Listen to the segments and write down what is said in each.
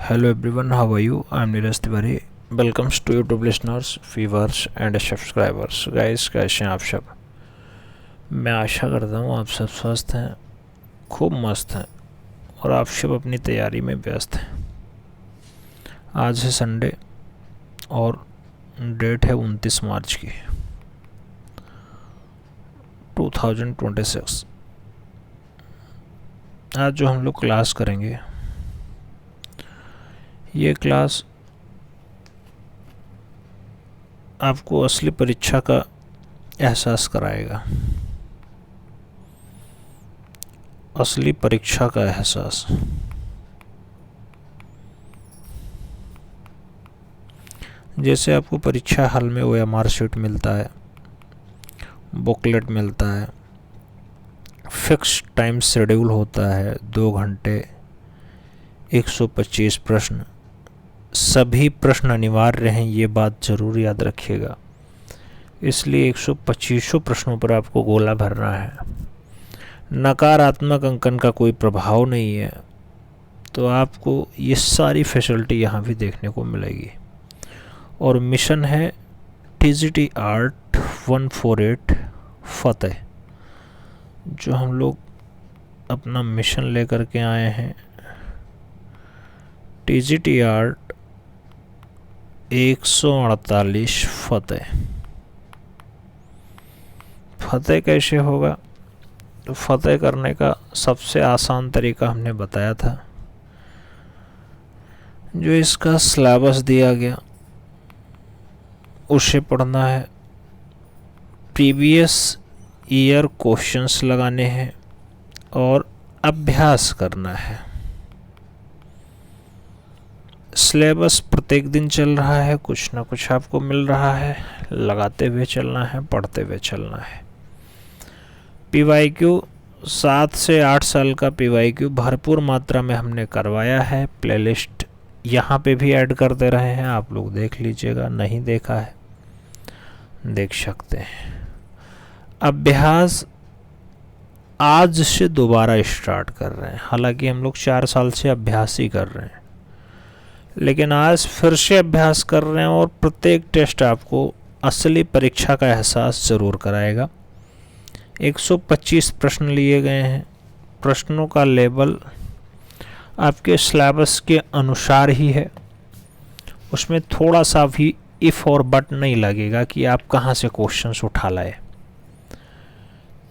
Hello everyone, how are you? I'm Neeraj Tiwari. Welcomes to YouTube listeners, viewers and subscribers. Guys, कैसे हैं आप सब? मैं आशा करता हूँ आप सब स्वस्थ हैं, खूब मस्त हैं और आप सब अपनी तैयारी में व्यस्त हैं। आज है संडे और डेट है 29 मार्च की 2026। आज जो हम लोग क्लास करेंगे, ये क्लास आपको असली परीक्षा का एहसास कराएगा। असली परीक्षा का एहसास। जैसे आपको परीक्षा हॉल में OMR शीट मिलता है, बुकलेट मिलता है, फिक्स टाइम शेड्यूल होता है, 2 घंटे, 125 प्रश्न, सभी प्रश्न अनिवार्य हैं, ये बात ज़रूर याद रखिएगा। इसलिए 125 प्रश्नों पर आपको गोला भरना है। नकारात्मक अंकन का कोई प्रभाव नहीं है, तो आपको ये सारी फैसिलिटी यहाँ भी देखने को मिलेगी। और मिशन है TGT आर्ट 148 फतेह, जो हम लोग अपना मिशन लेकर के आए हैं। TGT आर्ट 148 फतेह। फतेह कैसे होगा? तो फतेह करने का सबसे आसान तरीका हमने बताया था। जो इसका सिलेबस दिया गया उसे पढ़ना है, प्रीवियस ईयर क्वेश्चंस लगाने हैं और अभ्यास करना है। सिलेबस प्रत्येक दिन चल रहा है, कुछ ना कुछ आपको मिल रहा है, लगाते हुए चलना है, पढ़ते हुए चलना है। PYQ 7 से 8 साल का PYQ भरपूर मात्रा में हमने करवाया है। प्लेलिस्ट यहाँ पे भी ऐड कर दे रहे हैं, आप लोग देख लीजिएगा। नहीं देखा है देख सकते हैं। अभ्यास आज से दोबारा स्टार्ट कर रहे हैं। हालांकि हम लोग 4 साल से अभ्यास ही कर रहे हैं, लेकिन आज फिर से अभ्यास कर रहे हैं और प्रत्येक टेस्ट आपको असली परीक्षा का एहसास ज़रूर कराएगा। 125 प्रश्न लिए गए हैं। प्रश्नों का लेवल आपके सिलेबस के अनुसार ही है, उसमें थोड़ा सा भी इफ़ और बट नहीं लगेगा कि आप कहाँ से क्वेश्चंस उठा लाए।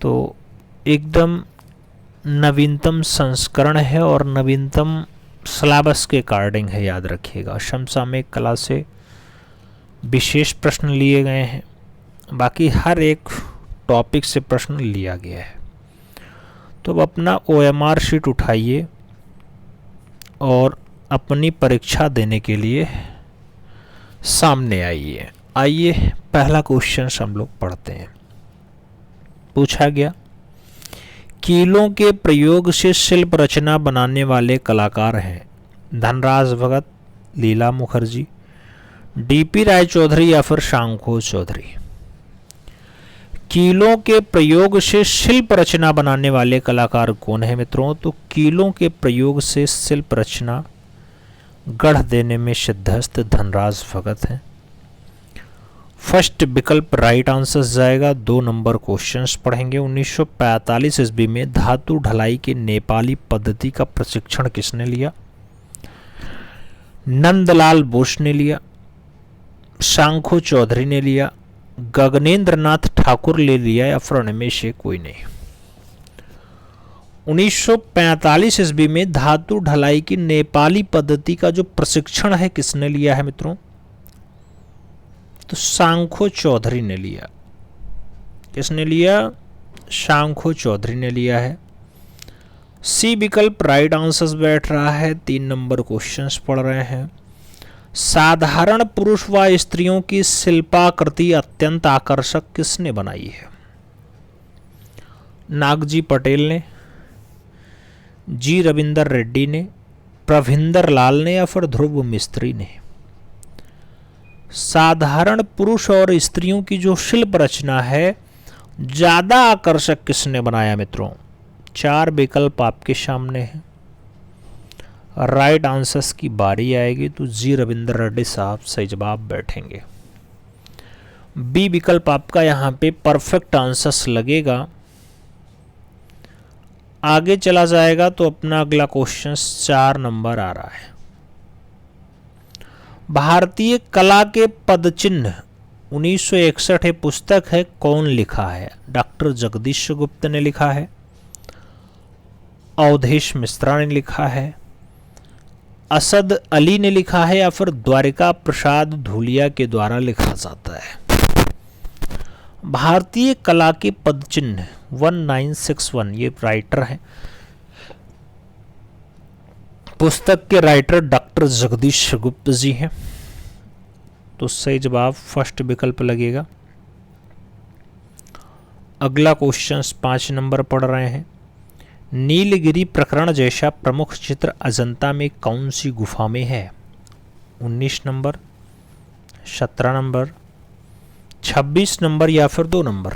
तो एकदम नवीनतम संस्करण है और नवीनतम सिलेबस के अकॉर्डिंग है, याद रखिएगा। समसामयिक कला से विशेष प्रश्न लिए गए हैं, बाकी हर एक टॉपिक से प्रश्न लिया गया है। तो अब अपना OMR शीट उठाइए और अपनी परीक्षा देने के लिए सामने आइए। आइए पहला क्वेश्चन हम लोग पढ़ते हैं। पूछा गया, कीलों के प्रयोग से शिल्प रचना बनाने वाले कलाकार हैं धनराज भगत, लीला मुखर्जी, DP राय चौधरी या फिर शंखो चौधरी। कीलों के प्रयोग से शिल्प रचना बनाने वाले कलाकार कौन है मित्रों? तो कीलों के प्रयोग से शिल्प रचना गढ़ देने में सिद्धहस्त धनराज भगत हैं। फर्स्ट विकल्प राइट आंसर जाएगा। 2 नंबर क्वेश्चंस पढ़ेंगे। 1945 ईस्वी में धातु ढलाई के नेपाली पद्धति का प्रशिक्षण किसने लिया? नंदलाल बोस ने लिया, शंखो चौधरी ने लिया, गगनेंद्रनाथ ठाकुर ले लिया या फिर इनमें से कोई नहीं। 1945 ईस्वी में धातु ढलाई की नेपाली पद्धति का जो प्रशिक्षण है किसने लिया है मित्रों? तो शंखो चौधरी ने लिया। किसने लिया? शंखो चौधरी ने लिया है। सी विकल्प राइट आंसर बैठ रहा है। 3 नंबर क्वेश्चंस पढ़ रहे हैं। साधारण पुरुष व स्त्रियों की शिल्पाकृति अत्यंत आकर्षक किसने बनाई है? नागजी पटेल ने, जी रविंदर रेड्डी ने, प्रभिंदर लाल ने या फिर ध्रुव मिस्त्री ने। साधारण पुरुष और स्त्रियों की जो शिल्प रचना है ज़्यादा आकर्षक किसने बनाया मित्रों? 4 विकल्प आपके सामने हैं। राइट आंसर्स की बारी आएगी तो जी रविंद्र रेड्डी साहब सही जवाब बैठेंगे। बी विकल्प आपका यहाँ पे परफेक्ट आंसर्स लगेगा। आगे चला जाएगा तो अपना अगला क्वेश्चन 4 नंबर आ रहा है। भारतीय कला के पदचिन्ह 1961 पुस्तक है, कौन लिखा है? डॉक्टर जगदीश गुप्त ने लिखा है, अवधेश मिश्रा ने लिखा है, असद अली ने लिखा है, या फिर द्वारिका प्रसाद धूलिया के द्वारा लिखा जाता है। भारतीय कला के पदचिन्ह 1961, ये राइटर है, पुस्तक के राइटर डॉक्टर जगदीश गुप्त जी हैं। तो सही जवाब फर्स्ट विकल्प लगेगा। अगला क्वेश्चन 5 नंबर पढ़ रहे हैं। नीलगिरी प्रकरण जैसा प्रमुख चित्र अजंता में कौन सी गुफा में है? 19 नंबर, 17 नंबर, 26 नंबर या फिर 2 नंबर।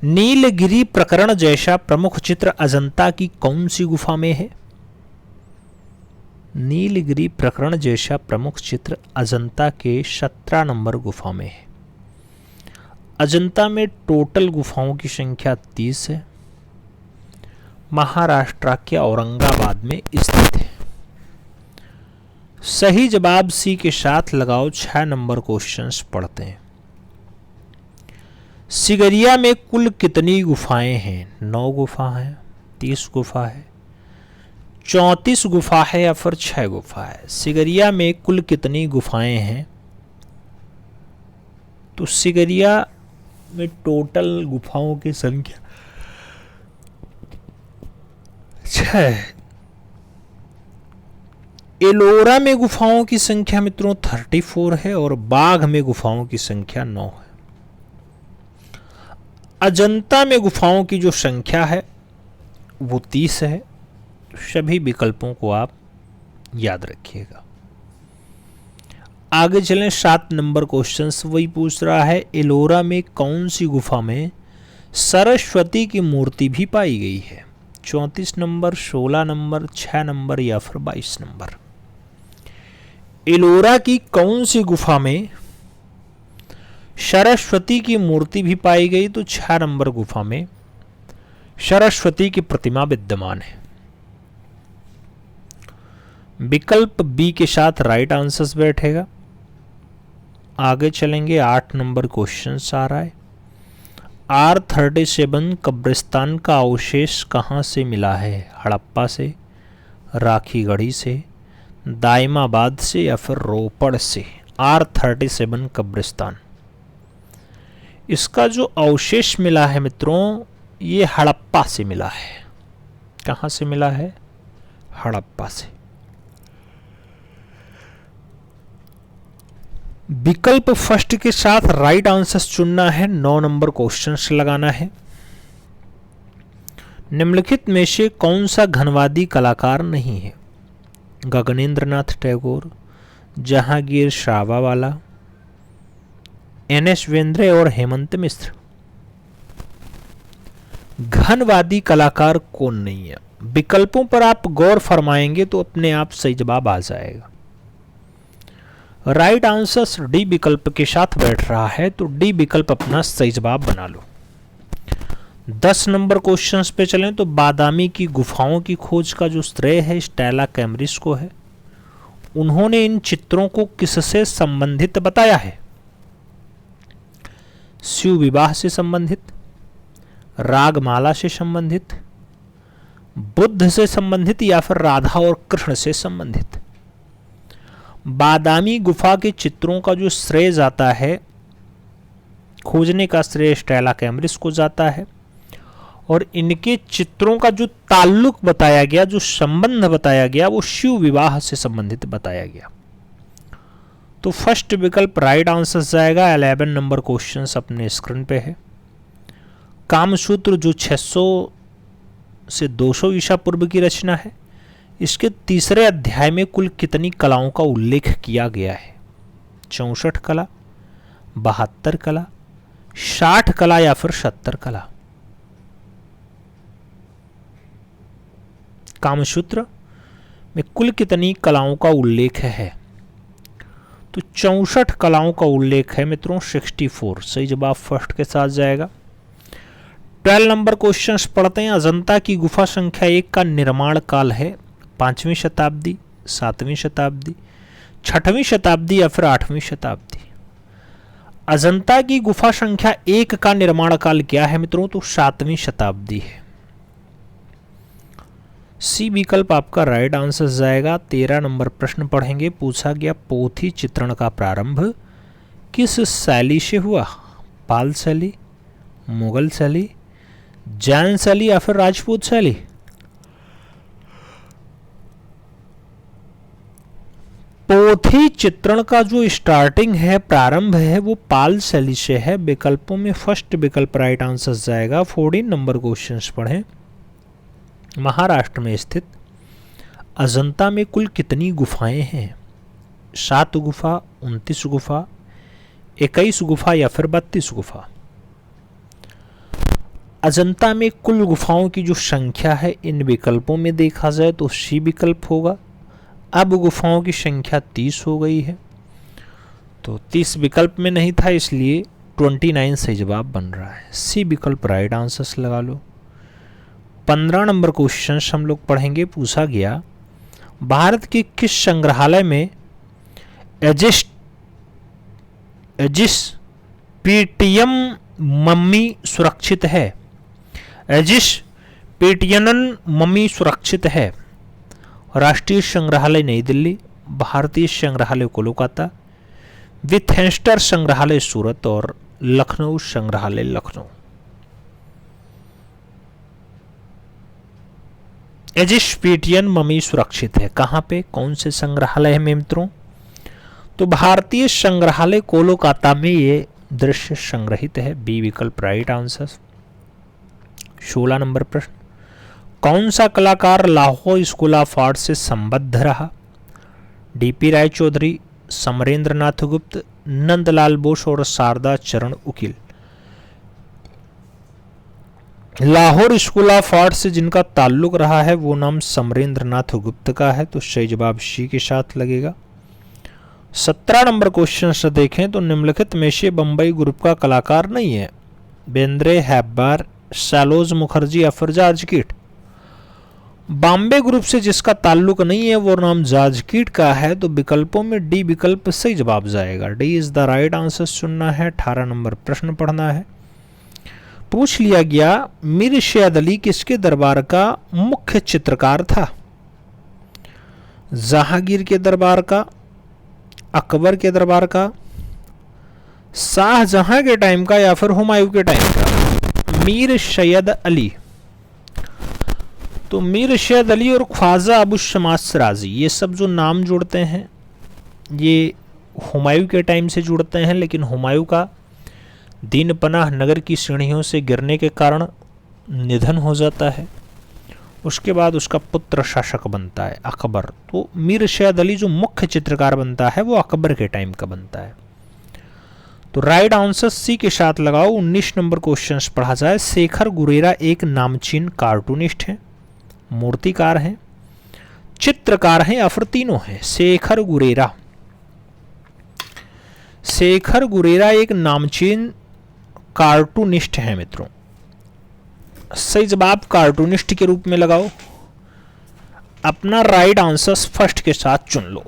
नीलगिरी प्रकरण जैसा प्रमुख चित्र अजंता की कौन सी गुफा में है? नीलगिरी प्रकरण जैसा प्रमुख चित्र अजंता के 17 नंबर गुफा में है। अजंता में टोटल गुफाओं की संख्या 30 है। महाराष्ट्र के औरंगाबाद में स्थित है। सही जवाब सी के साथ लगाओ। 6 नंबर क्वेश्चंस पढ़ते हैं। सिगरिया में कुल कितनी गुफाएं हैं? 9 गुफा हैं, 30 गुफा है, 34 गुफा है या फिर 6 गुफा है? सिगरिया में कुल कितनी गुफाएं हैं? तो सिगरिया में टोटल गुफाओं की संख्या 6। एलोरा में गुफाओं की संख्या मित्रों 34 है और बाघ में गुफाओं की संख्या 9 है। अजंता में गुफाओं की जो संख्या है वो 30 है। सभी विकल्पों को आप याद रखिएगा। आगे चलें। 7 नंबर क्वेश्चन वही पूछ रहा है, एलोरा में कौन सी गुफा में सरस्वती की मूर्ति भी पाई गई है? 34 नंबर, 16 नंबर, 6 नंबर या फिर 22 नंबर। एलोरा की कौन सी गुफा में सरस्वती की मूर्ति भी पाई गई? तो 6 नंबर गुफा में सरस्वती की प्रतिमा विद्यमान है। विकल्प बी के साथ राइट आंसर्स बैठेगा। आगे चलेंगे। 8 नंबर क्वेश्चन आ रहा है। R37 कब्रिस्तान का अवशेष कहाँ से मिला है? हड़प्पा से, राखीगढ़ी से, दाइमाबाद से या फिर रोपड़ से? R37 कब्रिस्तान, इसका जो अवशेष मिला है मित्रों ये हड़प्पा से मिला है। कहाँ से मिला है? हड़प्पा से। विकल्प फर्स्ट के साथ राइट आंसर चुनना है। 9 नंबर क्वेश्चन लगाना है। निम्नलिखित में से कौन सा घनवादी कलाकार नहीं है? गगनेंद्र नाथ टैगोर, जहांगीर श्रावावाला, NS वेंद्रे और हेमंत मिश्र। घनवादी कलाकार कौन नहीं है? विकल्पों पर आप गौर फरमाएंगे तो अपने आप सही जवाब आ जाएगा। राइट आंसर डी विकल्प के साथ बैठ रहा है तो डी विकल्प अपना सही जवाब बना लो। 10 नंबर क्वेश्चंस पे चलें तो बादामी की गुफाओं की खोज का जो श्रेय है स्टेला कैम्ब्रिज को है। उन्होंने इन चित्रों को किससे संबंधित बताया है? शिव विवाह से संबंधित, रागमाला से संबंधित, बुद्ध से संबंधित या फिर राधा और कृष्ण से संबंधित? बादामी गुफा के चित्रों का जो श्रेय जाता है, खोजने का श्रेय स्टेला कैम्ब्रिज को जाता है और इनके चित्रों का जो ताल्लुक बताया गया, जो संबंध बताया गया वो शिव विवाह से संबंधित बताया गया। तो फर्स्ट विकल्प राइट आंसर जाएगा। 11 नंबर क्वेश्चन अपने स्क्रीन पे है। कामसूत्र जो 600 से 200 ईसा पूर्व की रचना है, इसके तीसरे अध्याय में कुल कितनी कलाओं का उल्लेख किया गया है? 64 कला, 72 कला, 60 कला या फिर 70 कला? कामसूत्र में कुल कितनी कलाओं का उल्लेख है? तो 64 कलाओं का उल्लेख है मित्रों, 64। सही जवाब फर्स्ट के साथ जाएगा। 12 नंबर क्वेश्चन पढ़ते हैं। अजंता की गुफा संख्या 1 का निर्माण काल है 5वीं शताब्दी, 7वीं शताब्दी, 6वीं शताब्दी या फिर 8वीं शताब्दी। अजंता की गुफा संख्या 1 का निर्माण काल क्या है मित्रों? तो 7वीं शताब्दी है। सी विकल्प आपका राइट आंसर जाएगा। 13 नंबर प्रश्न पढ़ेंगे। पूछा गया पोथी चित्रण का प्रारंभ किस शैली से हुआ? पाल शैली, मुगल शैली, जैन शैली या फिर राजपूत शैली? पोथी चित्रण का जो स्टार्टिंग है, प्रारंभ है, वो पाल शैली से है। विकल्पों में फर्स्ट विकल्प राइट आंसर जाएगा। 14 नंबर क्वेश्चन पढ़ें। महाराष्ट्र में स्थित अजंता में कुल कितनी गुफाएं हैं? 7 गुफा, 29 गुफा, 21 गुफा या फिर 32 गुफा? अजंता में कुल गुफाओं की जो संख्या है इन विकल्पों में देखा जाए तो सी विकल्प होगा। अब गुफाओं की संख्या 30 हो गई है, तो 30 विकल्प में नहीं था, इसलिए 29 सही जवाब बन रहा है। सी विकल्प राइट आंसर्स लगा लो। 15 नंबर क्वेश्चन हम लोग पढ़ेंगे। पूछा गया भारत के किस संग्रहालय में एजिस्पेटियम मम्मी सुरक्षित है? एजिस्पेटियन मम्मी सुरक्षित है। राष्ट्रीय संग्रहालय नई दिल्ली, भारतीय संग्रहालय कोलकाता, विथेंस्टर संग्रहालय सूरत और लखनऊ संग्रहालय लखनऊ। एजिस्पेटियन मम्मी सुरक्षित है कहाँ पे, कौन से संग्रहालय में मित्रों? तो भारतीय संग्रहालय कोलकाता में ये दृश्य संग्रहित है। बी विकल्प राइट आंसर। 16 नंबर प्रश्न। कौन सा कलाकार लाहौर स्कूल ऑफ आर्ट से संबद्ध रहा? डीपी राय चौधरी, समरेंद्र नाथ गुप्त, नंदलाल बोस और शारदा चरण उकील। लाहौर स्कूल ऑफ आर्ट से जिनका ताल्लुक रहा है वो नाम समरेंद्र नाथ गुप्त का है, तो सही जवाब सी के साथ लगेगा। 17 नंबर क्वेश्चन से देखें तो निम्नलिखित में से बम्बई ग्रुप का कलाकार नहीं है? बेंद्रे, हैब्बार, सैलोज मुखर्जी या फिर जॉर्ज कीट? बॉम्बे ग्रुप से जिसका ताल्लुक नहीं है वो नाम जॉर्ज कीट का है, तो विकल्पों में डी विकल्प सही जवाब जाएगा। D is the right answer चुनना है। 18 नंबर प्रश्न पढ़ना है। पूछ लिया गया मीर सैयद अली किसके दरबार का मुख्य चित्रकार था? जहांगीर के दरबार का, अकबर के दरबार का, शाहजहां के टाइम का या फिर हुमायूं के टाइम का? मीर सैयद अली। तो मीर सैयद अली और ख्वाजा अबू शमास सिराजी, ये सब जो नाम जुड़ते हैं ये हुमायूं के टाइम से जुड़ते हैं, लेकिन हुमायूं का दीन पनाह नगर की सीढ़ियों से गिरने के कारण निधन हो जाता है। उसके बाद उसका पुत्र शासक बनता है अकबर। तो मीर सैयद अली जो मुख्य चित्रकार बनता है वो अकबर के टाइम का बनता है। तो राइट आंसर सी के साथ लगाओ। 19 नंबर क्वेश्चन पढ़ा जाए। शेखर गुरेरा एक नामचीन कार्टूनिस्ट हैं, मूर्तिकार हैं, चित्रकार हैं या फिर तीनों हैं? शेखर गुरेरा एक नामचीन कार्टूनिस्ट हैं मित्रों। सही जवाब कार्टूनिस्ट के रूप में लगाओ। अपना राइट आंसर फर्स्ट के साथ चुन लो।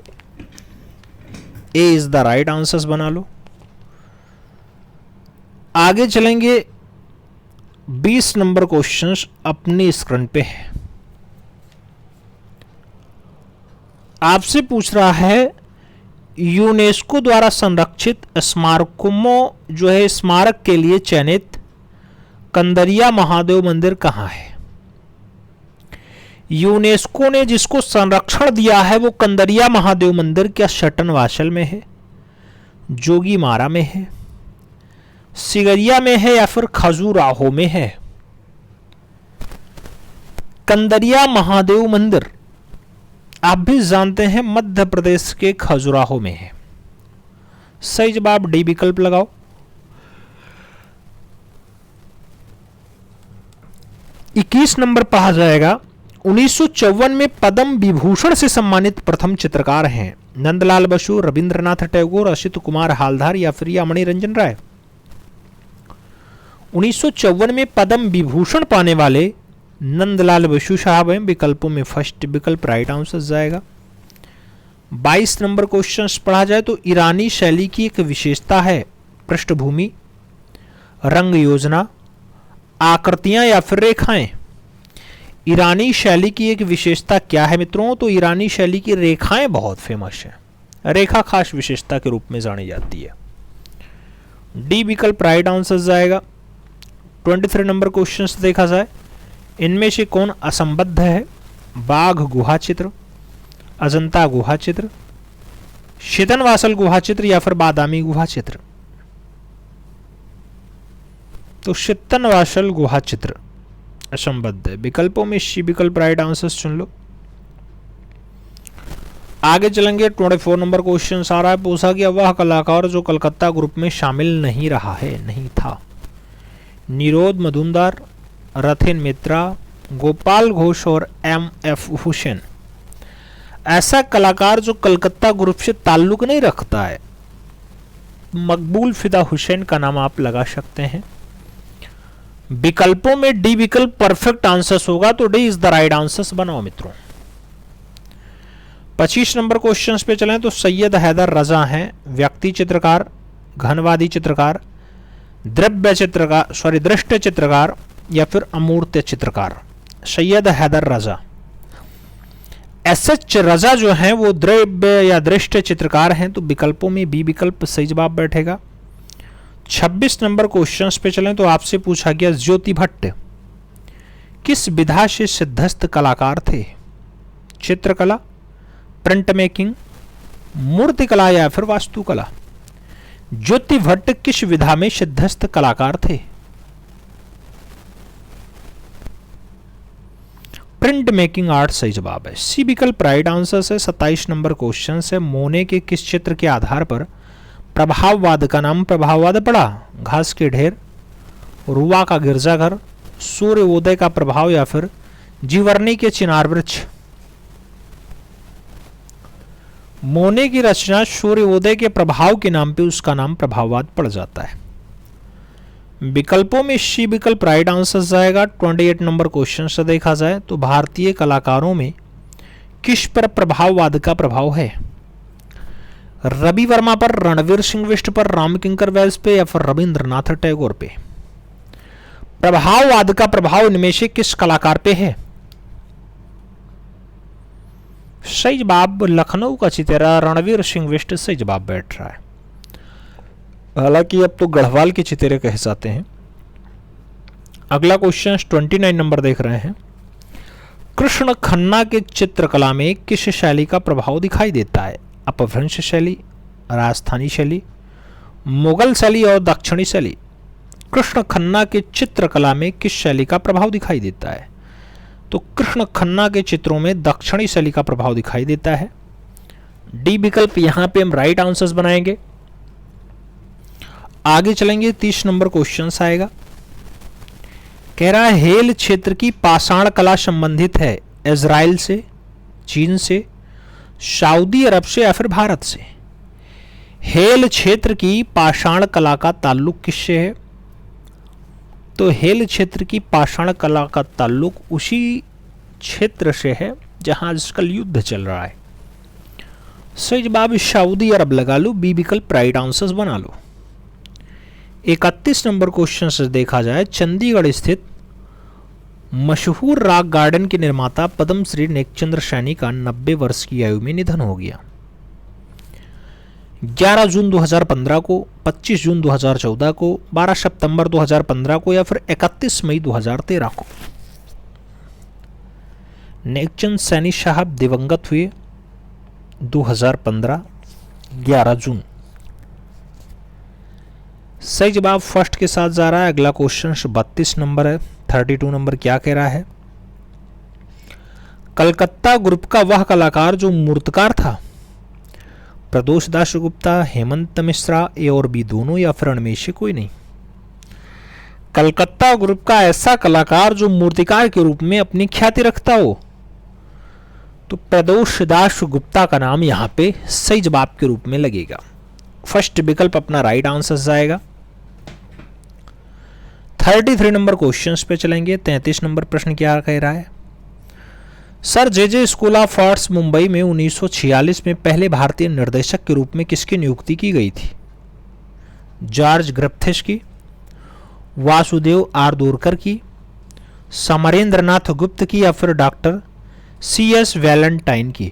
ए इज द राइट आंसर बना लो। आगे चलेंगे। 20 नंबर क्वेश्चन अपनी स्क्रीन पे है। आपसे पूछ रहा है यूनेस्को द्वारा संरक्षित स्मारकों जो है स्मारक के लिए चयनित कंदरिया महादेव मंदिर कहाँ है? यूनेस्को ने जिसको संरक्षण दिया है वो कंदरिया महादेव मंदिर क्या शटनवासल में है, जोगीमारा में है, सिगरिया में है या फिर खजुराहो में है? कंदरिया महादेव मंदिर आप भी जानते हैं मध्य प्रदेश के खजुराहो में है। सही जवाब डी विकल्प लगाओ। इक्कीस नंबर पढ़ा जाएगा। 1954 में पद्म विभूषण से सम्मानित प्रथम चित्रकार हैं नंदलाल बसु, रविंद्रनाथ टैगोर, असित कुमार हालधार या फिर या मणिरंजन राय। 1954 में पद्म विभूषण पाने वाले नंदलाल बसु साहब हैं। विकल्पों में फर्स्ट विकल्प राइट आंसर जाएगा। 22 नंबर क्वेश्चन पढ़ा जाए तो ईरानी शैली की एक विशेषता है पृष्ठभूमि, रंग योजना, आकृतियां या फिर रेखाएं। ईरानी शैली की एक विशेषता क्या है मित्रों? तो ईरानी शैली की रेखाएं बहुत फेमस है, रेखा खास विशेषता के रूप में जानी जाती है। डी विकल्प राइट आंसर जाएगा। 23 नंबर क्वेश्चन देखा जाए, इनमें से कौन असंबद्ध है? बाघ गुहा चित्र, अजंता गुहा चित्र, शीतनवासल गुहा चित्र या फिर बादामी गुहा चित्र। तो शीतनवासल गुहा चित्र असंबद्ध है। विकल्पों में सी विकल्प राइट आंसर चुन लो। आगे चलेंगे। 24 नंबर क्वेश्चन आ रहा है, पूछा गया वह कलाकार जो कलकत्ता ग्रुप में शामिल नहीं रहा है, नहीं था। निरोध मजुमदार, रथिन मित्रा, गोपाल घोष और एम.एफ. हुसैन। ऐसा कलाकार जो कलकत्ता ग्रुप से ताल्लुक नहीं रखता है, मकबूल फिदा हुसैन का नाम आप लगा सकते हैं। विकल्पों में डी विकल्प परफेक्ट आंसर होगा, तो D is the right answer बनाओ मित्रों। 25 नंबर क्वेश्चन पे चलें तो सैयद हैदर रजा हैं व्यक्ति चित्रकार, घनवादी चित्रकार, दृश्य चित्रकार या फिर अमूर्त चित्रकार। सैयद हैदर रजा, एस.एच. रजा जो हैं वो द्रव्य या दृश्य चित्रकार हैं, तो विकल्पों में बी विकल्प सही जवाब बैठेगा। 26 नंबर क्वेश्चन पे चलें तो आपसे पूछा गया ज्योति भट्ट किस विधा से सिद्धस्त कलाकार थे? चित्रकला, प्रिंट मेकिंग, मूर्तिकला या फिर वास्तुकला। ज्योति भट्ट किस विधा में सिद्धस्त कलाकार थे? प्रिंट मेकिंग आर्ट सही जवाब है। सी विकल्प राइट आंसर से 27 नंबर क्वेश्चन है, मोने के किस चित्र के आधार पर प्रभाववाद का नाम प्रभाववाद पड़ा? घास के ढेर, रुआ का गिरजाघर, सूर्योदय का प्रभाव या फिर जीवर्णी के चिनार वृक्ष। मोने की रचना सूर्योदय के प्रभाव के नाम पे उसका नाम प्रभाववाद पड़ जाता है। विकल्पों में सी विकल्प राइट आंसर जाएगा। 28 नंबर क्वेश्चन से देखा जाए तो भारतीय कलाकारों में किस पर प्रभाववाद का प्रभाव है? रवि वर्मा पर, रणवीर सिंह बिष्ट पर, रामकिंकर वेल्स पे या फिर रविंद्रनाथ टैगोर पे। प्रभाववाद का प्रभाव इनमें से किस कलाकार पे है? सही जवाब लखनऊ का चितेरा रणवीर सिंह बिष्ट सही जवाब बैठ रहा है। हालांकि अब तो गढ़वाल के चितेरे कहे जाते हैं। अगला क्वेश्चन 29 नंबर देख रहे हैं। कृष्ण खन्ना के चित्रकला में किस शैली का प्रभाव दिखाई देता है? अपभ्रंश शैली, राजस्थानी शैली, मुगल शैली और दक्षिणी शैली। कृष्ण खन्ना के चित्रकला में किस शैली का प्रभाव दिखाई देता है? तो कृष्ण खन्ना के चित्रों में दक्षिणी शैली का प्रभाव दिखाई देता है। डी विकल्प यहां पे हम राइट आंसर्स बनाएंगे। आगे चलेंगे। 30 नंबर क्वेश्चन आएगा, कह रहा है हेल क्षेत्र की पाषाण कला संबंधित है इजराइल से, चीन से, सऊदी अरब से या फिर भारत से। हेल क्षेत्र की पाषाण कला का ताल्लुक किससे है? तो हेल क्षेत्र की पाषाण कला का ताल्लुक उसी क्षेत्र से है जहां आजकल युद्ध चल रहा है। सही जवाब सऊदी अरब लगा लो, बी विकल्प राइट आंसर्स बना लो। 31 नंबर क्वेश्चन से देखा जाए, चंडीगढ़ स्थित मशहूर रॉक गार्डन के निर्माता पद्मश्री नेकचंद्र सैनी का 90 वर्ष की आयु में निधन हो गया। 11 जून 2015 को, 25 जून 2014 को, 12 सितंबर 2015 को या फिर 31 मई 2013 को। नेकचंद सैनी साहब दिवंगत हुए 2015 11 जून। सही जवाब फर्स्ट के साथ जा रहा है। अगला क्वेश्चन 32 नंबर है। 32 नंबर क्या कह रहा है? कलकत्ता ग्रुप का वह कलाकार जो मूर्तिकार था, प्रदोष दास गुप्ता, हेमंत मिश्रा, ए और बी दोनों या फिर इनमें से कोई नहीं। कलकत्ता ग्रुप का ऐसा कलाकार जो मूर्तिकार के रूप में अपनी ख्याति रखता हो, तो प्रदोष दास गुप्ता का नाम यहाँ पे सही जवाब के रूप में लगेगा। फर्स्ट विकल्प अपना राइट आंसर जाएगा। 33 नंबर क्वेश्चंस पे चलेंगे। 33 नंबर प्रश्न क्या कह रहा है? Sir J school of arts Mumbai में 1946 में पहले भारतीय निर्देशक के रूप में किसकी नियुक्ति की गई थी? जॉर्ज ग्रिफिथ की, वासुदेव आर्दूरकर की, समरेंद्रनाथ गुप्त की, या फिर डॉक्टर CS वैलेंटाइन की?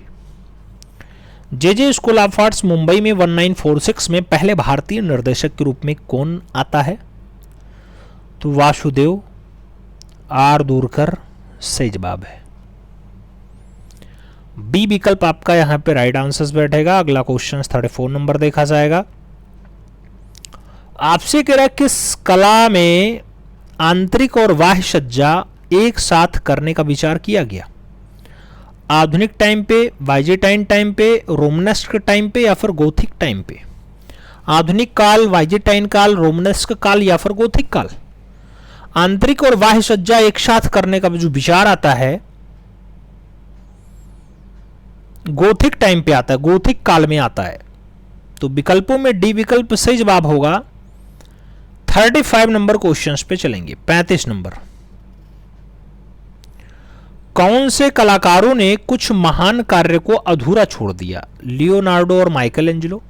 जे स्कूल ऑफ आर्ट्स मुंबई में 1946 में पहले भारतीय निर्देशक के रूप में कौन आता है? तो वासुदेव आर्दूरकर सही जवाब है। बी विकल्प आपका यहां पे राइट आंसर बैठेगा। अगला क्वेश्चन 34 नंबर देखा जाएगा। आपसे कह रहा है किस कला में आंतरिक और बाह्य सज्जा एक साथ करने का विचार किया गया? आधुनिक टाइम पे, बाइजेंटाइन टाइम पे, रोमनेस्क टाइम पे, या फिर गोथिक टाइम पे? आधुनिक काल, बाइजेंटाइन काल, रोमनेस्क काल, या फिर गोथिक काल? आंतरिक और बाह्य सज्जा एक साथ करने का जो विचार आता है गोथिक टाइम पे आता है, गोथिक काल में आता है। तो विकल्पों में डी विकल्प सही जवाब होगा। 35 नंबर क्वेश्चंस पे चलेंगे। 35 नंबर, कौन से कलाकारों ने कुछ महान कार्य को अधूरा छोड़ दिया? लियोनार्डो और माइकल एंजेलो,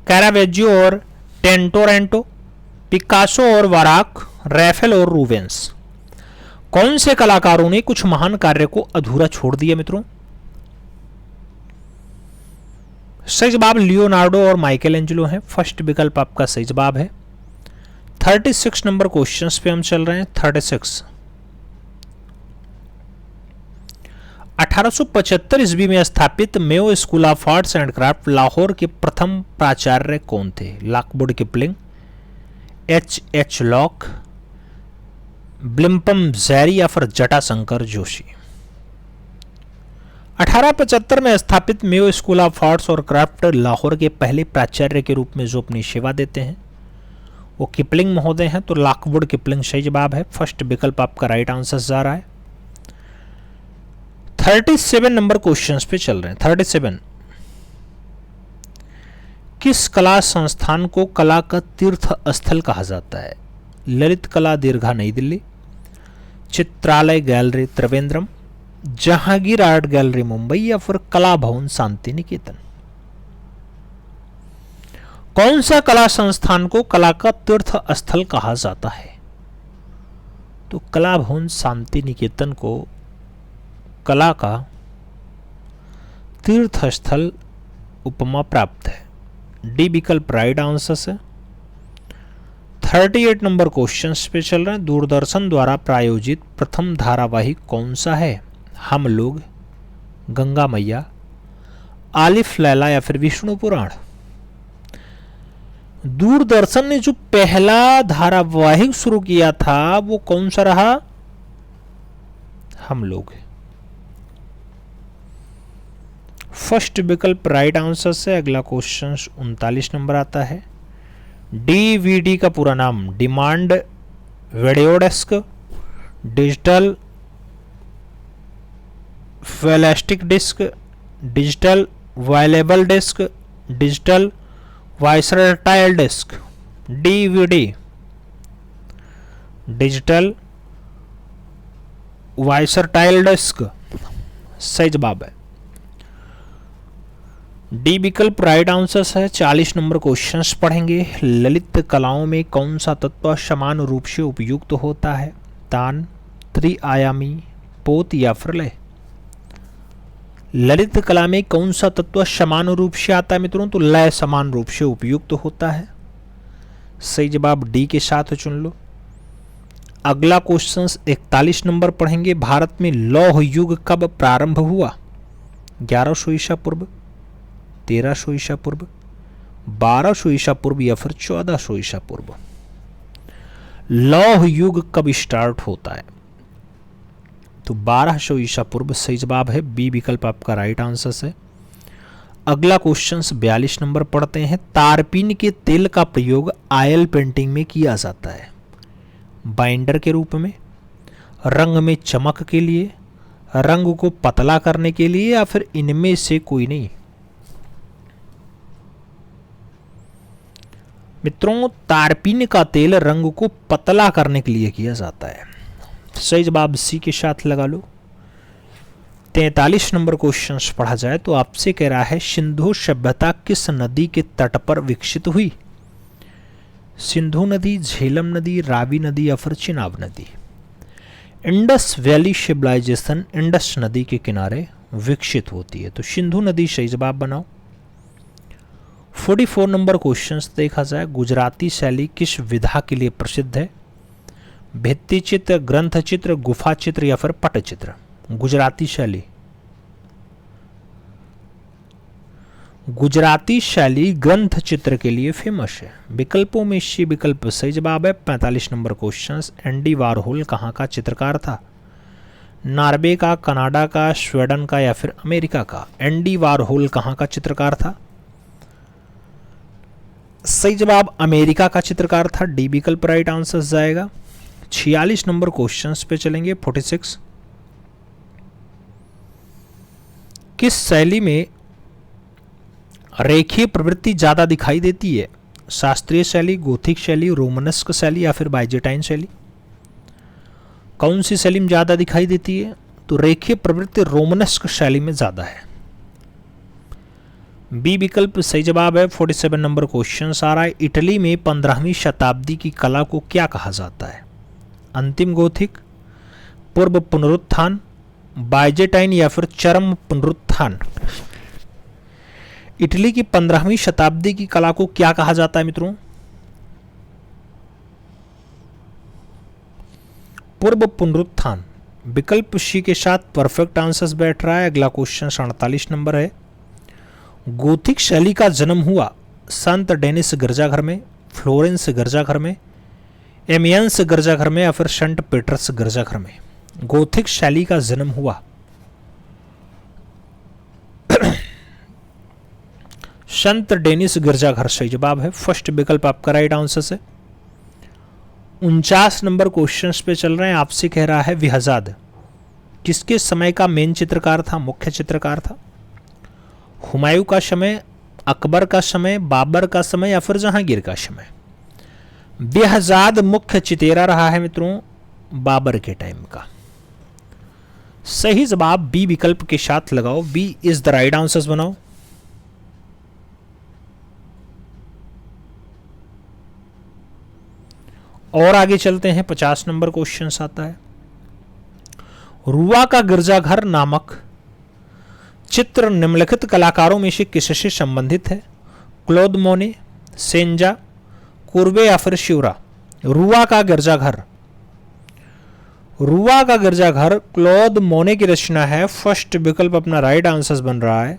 कैरावेजियो और टिंटोरेंटो, पिकासो और वाराक, रैफेल और रूबेंस? कौन से कलाकारों ने कुछ महान कार्य को अधूरा छोड़ दिया मित्रों? सही जवाब लियोनार्डो और माइकल एंजेलो है। फर्स्ट विकल्प आपका सही जवाब है। 36 नंबर क्वेश्चंस पे हम चल रहे हैं। 36, 1875 ईस्वी में स्थापित Mayo school of arts and craft Lahore के प्रथम प्राचार्य कौन थे? लॉकवुड किपलिंग, H लॉक, ब्लिम्पम ज़ैरी, या फिर जटाशंकर जोशी? 1875 में स्थापित मेयो स्कूल ऑफ आर्ट्स और क्राफ्ट लाहौर के पहले प्राचार्य के रूप में जो अपनी सेवा देते हैं वो किपलिंग महोदय हैं। तो लॉकवुड किपलिंग सही जवाब है। फर्स्ट विकल्प आपका राइट आंसर जा रहा है। 37 नंबर क्वेश्चंस पे चल रहे हैं। 37, किस कला संस्थान को कला का तीर्थ स्थल कहा जाता है? ललित कला दीर्घा New Delhi, Chitralaya gallery Trivandrum, Jehangir art gallery Mumbai, या फिर कला भवन शांति निकेतन? कौन सा कला संस्थान को कला का तीर्थ स्थल कहा जाता है? तो कला भवन शांति निकेतन को कला का तीर्थ स्थल उपमा प्राप्त है। डी विकल्प राइट आंसर से। 38 नंबर क्वेश्चंस पे चल रहे हैं। दूरदर्शन द्वारा प्रायोजित प्रथम धारावाहिक कौन सा है? हम लोग, गंगा मैया, आलिफ लैला, या फिर विष्णु पुराण? दूरदर्शन ने जो पहला धारावाहिक शुरू किया था वो कौन सा रहा? हम लोग। फर्स्ट विकल्प राइट आंसर से। अगला क्वेश्चन 39 नंबर आता है। डीवीडी का पूरा नाम demand video disc, digital plastic disc, digital available disc, digital versatile disc? DVD, digital versatile disc सही जवाब है। डी विकल्प राइट आंसर है। 40 नंबर क्वेश्चंस पढ़ेंगे। ललित कलाओं में कौन सा तत्व समान रूप से उपयुक्त होता है? तान, त्रिआयामी, पोत, या फिर लय? ललित कला में कौन सा तत्व समान रूप से आता है मित्रों? तो लय समान रूप से उपयुक्त होता है। सही जवाब डी के साथ चुन लो। अगला क्वेश्चन 41 नंबर पढ़ेंगे। भारत में लौह युग कब प्रारंभ हुआ? 1100 ईसा पूर्व, 1300 ईसा पूर्व, 1200 ईसा पूर्व, या फिर 1400 ईसा पूर्व? लौह युग कब स्टार्ट होता है? तो 1200 ईसा पूर्व सही जवाब है। बी विकल्प आपका राइट आंसर है। अगला क्वेश्चन 42 नंबर पढ़ते हैं। तारपीन के तेल का प्रयोग ऑयल पेंटिंग में किया जाता है? बाइंडर के रूप में, रंग में चमक के लिए, रंग को पतला करने के लिए या फिर इनमें से कोई नहीं? मित्रों, तारपीन का तेल रंग को पतला करने के लिए किया जाता है। सही जवाब सी के साथ लगा लो। 43 नंबर क्वेश्चन पढ़ा जाए तो आपसे कह रहा है सिंधु सभ्यता किस नदी के तट पर विकसित हुई? सिंधु नदी, झेलम नदी, रावी नदी या फिर चिनाब नदी? इंडस वैली सिविलाइजेशन इंडस नदी के किनारे विकसित होती है, तो सिंधु नदी सही जवाब बनाओ। 44 नंबर क्वेश्चन देखा जाए, गुजराती शैली किस विधा के लिए प्रसिद्ध है? भित्ति चित्र, ग्रंथ चित्र, गुफा चित्र या फिर पटचित्र? गुजराती शैली, गुजराती शैली ग्रंथ चित्र के लिए फेमस है। विकल्पों में सी विकल्प सही जवाब है। 45 नंबर क्वेश्चन, एंडी वारहोल कहाँ का चित्रकार था? नॉर्वे का, कनाडा का, स्वीडन का या फिर अमेरिका का? एंडी वारहोल कहाँ का चित्रकार था? सही जवाब अमेरिका का चित्रकार था। डी विकल्प राइट आंसर जाएगा। 46 नंबर क्वेश्चन पे चलेंगे। 46, किस शैली में रेखीय प्रवृत्ति ज्यादा दिखाई देती है? शास्त्रीय शैली, गोथिक शैली, रोमनस्क शैली या फिर बाइजेंटाइन शैली? कौन सी शैली में ज्यादा दिखाई देती है? तो रेखीय प्रवृत्ति रोमनस्क शैली में ज्यादा है। बी विकल्प सही जवाब है। 47 नंबर क्वेश्चन आ रहा है, इटली में 15वीं शताब्दी की कला को क्या कहा जाता है? अंतिम गोथिक, पूर्व पुनरुत्थान, बाइजेंटाइन या फिर चरम पुनरुत्थान? इटली की 15वीं शताब्दी की कला को क्या कहा जाता है मित्रों? पूर्व पुनरुत्थान। विकल्प सी के साथ परफेक्ट आंसर्स बैठ रहा है। अगला क्वेश्चन 48 नंबर है, गोथिक शैली का जन्म हुआ संत डेनिस गिरजाघर में, फ्लोरेंस गिरजाघर में, एमियंस गिरजाघर में या फिर सेंट पीटर्स गिरजाघर में? गोथिक शैली का जन्म हुआ संत डेनिस गिरजाघर सही जवाब है। फर्स्ट विकल्प आपका राइट आंसर है। 49 नंबर क्वेश्चन पे चल रहे हैं। आपसे कह रहा है विहजाद किसके समय का मेन चित्रकार था, मुख्य चित्रकार था? हुमायूं का समय, अकबर का समय, बाबर का समय या फिर जहांगीर का समय? बेहजाद मुख्य चितेरा रहा है मित्रों बाबर के टाइम का। सही जवाब बी विकल्प के साथ लगाओ। B is the right answers बनाओ। और आगे चलते हैं। 50 नंबर क्वेश्चन आता है, रुआ का गिरजाघर नामक चित्र निम्नलिखित कलाकारों में से किससे संबंधित है? क्लोद मोने, सेंजा, कुर्वे या फिर शिवरा? रुआ का गिरजाघर, रुआ का गिरजाघर क्लोद मोने की रचना है। फर्स्ट विकल्प अपना राइट आंसर बन रहा है।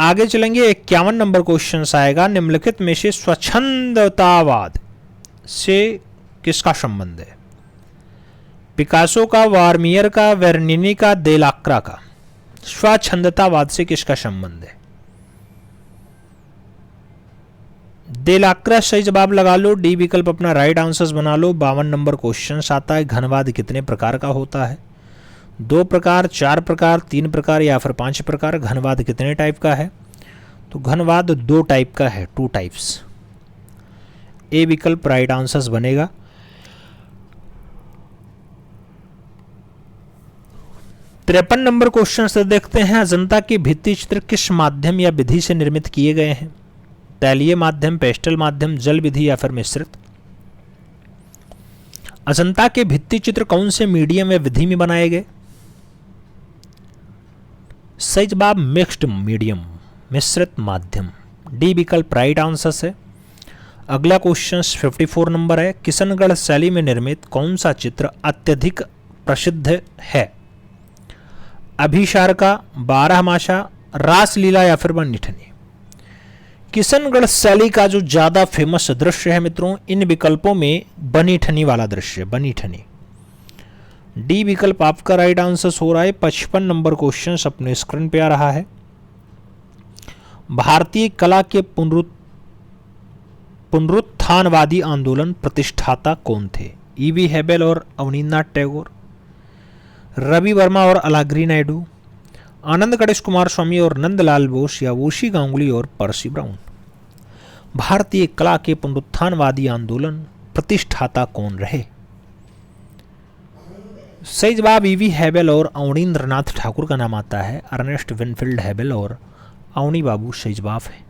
आगे चलेंगे। 51 नंबर क्वेश्चन आएगा, निम्नलिखित में से स्वच्छंदतावाद से किसका संबंध है? पिकासो का, वार्मियर का, वेर्निनी का, देलाक्रा का? स्वच्छंदतावाद से किसका संबंध है? देलाक्रा सही जवाब लगा लो। डी विकल्प अपना राइट आंसर बना लो। 52 नंबर क्वेश्चन आता है, घनवाद कितने प्रकार का होता है? 2 प्रकार, 4 प्रकार, 3 प्रकार या फिर 5 प्रकार? घनवाद कितने टाइप का है? तो घनवाद 2 टाइप का है, 2 टाइप्स। ए विकल्प राइट आंसर बनेगा। तिरपन नंबर क्वेश्चन से देखते हैं, अजंता के भित्ति चित्र किस माध्यम या विधि से निर्मित किए गए हैं? तैलीय माध्यम, पेस्टल माध्यम, जल विधि या फिर मिश्रित? अजंता के भित्ति चित्र कौन से मीडियम या विधि में बनाए गए? सही जवाब मिक्स्ड मीडियम, मिश्रित माध्यम। डी विकल्प राइट आंसर है। अगला क्वेश्चन 54 नंबर है, किशनगढ़ शैली में निर्मित कौन सा चित्र अत्यधिक प्रसिद्ध है? अभिसारिका, बारहमासा, रासलीला या फिर बनीठनी? किशनगढ़ शैली का जो ज्यादा फेमस दृश्य है मित्रों, इन विकल्पों में बनीठनी वाला दृश्य, बनीठनी। डी विकल्प आपका राइट आंसर हो रहा है। 55 नंबर क्वेश्चन अपने स्क्रीन पे आ रहा है, भारतीय कला के पुनरुत्थानवादी आंदोलन प्रतिष्ठाता कौन थे? ईवी हेबेल और अवनींद्रनाथ टैगोर, रवि वर्मा और अलाग्री नायडू, आनंद गणेश कुमार स्वामी और नंदलाल बोस, या वोशी गांगुली और पर्सी ब्राउन। भारतीय कला के पुनरुत्थानवादी आंदोलन प्रतिष्ठाता कौन रहे? सही जवाब ईवी हैबल और अवनींद्रनाथ ठाकुर का नाम आता है। अर्नेस्ट विनफील्ड हैबल और अवनी बाबू सही जवाब है।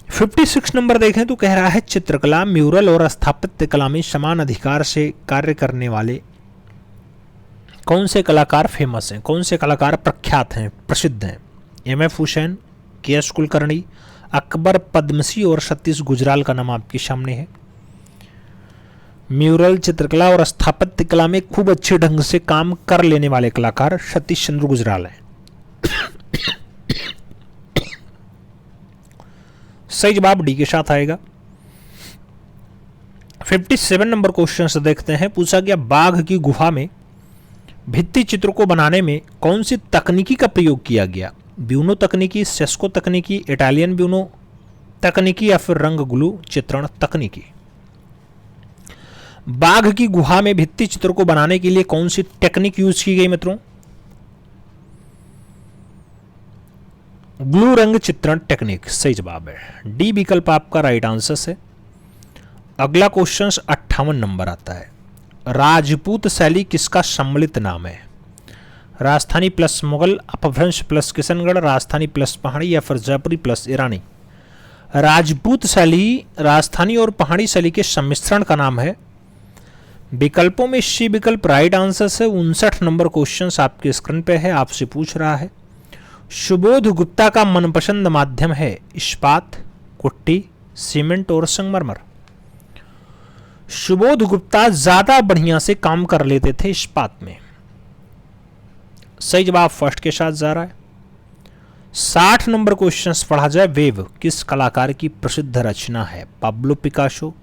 फिफ्टी 56 नंबर देखें तो कह रहा है चित्रकला, म्यूरल और स्थापत्य कला में समान अधिकार से कार्य करने वाले कौन से कलाकार फेमस हैं, कौन से कलाकार प्रख्यात हैं, प्रसिद्ध हैं? एम.एफ. हुसैन, के.एस. कुलकर्णी, अकबर पद्मसी और सतीश गुजराल का नाम आपके सामने है। म्यूरल, चित्रकला और स्थापत्य कला में खूब अच्छे ढंग से काम कर लेने वाले कलाकार सतीश चंद्र गुजराल हैं। सही जवाब डी के साथ आएगा। 57 नंबर क्वेश्चन से देखते हैं। पूछा गया बाघ की गुफा में भित्ति चित्र को बनाने में कौन सी तकनीकी का प्रयोग किया गया? ब्यूनो तकनीकी, सेस्को तकनीकी, इटालियन ब्यूनो तकनीकी, या फिर रंग ग्लू चित्रण तकनीकी? बाघ की गुहा में भित्ति चित्र को बनाने के लिए कौन सी टेक्निक यूज की गई मित्रों? ब्लू रंग चित्रण टेक्निक सही जवाब है। डी विकल्प आपका राइट आंसर है। अगला क्वेश्चन 58 नंबर आता है। राजपूत शैली किसका सम्मिलित नाम है? राजस्थानी प्लस मुगल, अपभ्रंश प्लस किशनगढ़, राजस्थानी प्लस पहाड़ी, या फिर जयपुरी प्लस ईरानी? राजपूत शैली राजस्थानी और पहाड़ी शैली के सम्मिश्रण का नाम है। विकल्पों में सी विकल्प राइट आंसर है। 59 नंबर क्वेश्चन आपके स्क्रीन पे है, आपसे पूछ रहा है सुबोध गुप्ता का मनपसंद माध्यम है इस्पात, कुट्टी, सीमेंट और संगमरमर? सुबोध गुप्ता ज्यादा बढ़िया से काम कर लेते थे इस्पात में। सही जवाब फर्स्ट के साथ जा रहा है। 60 नंबर क्वेश्चन पढ़ा जाए। वेव किस कलाकार की प्रसिद्ध रचना है? पाब्लो पिकासो,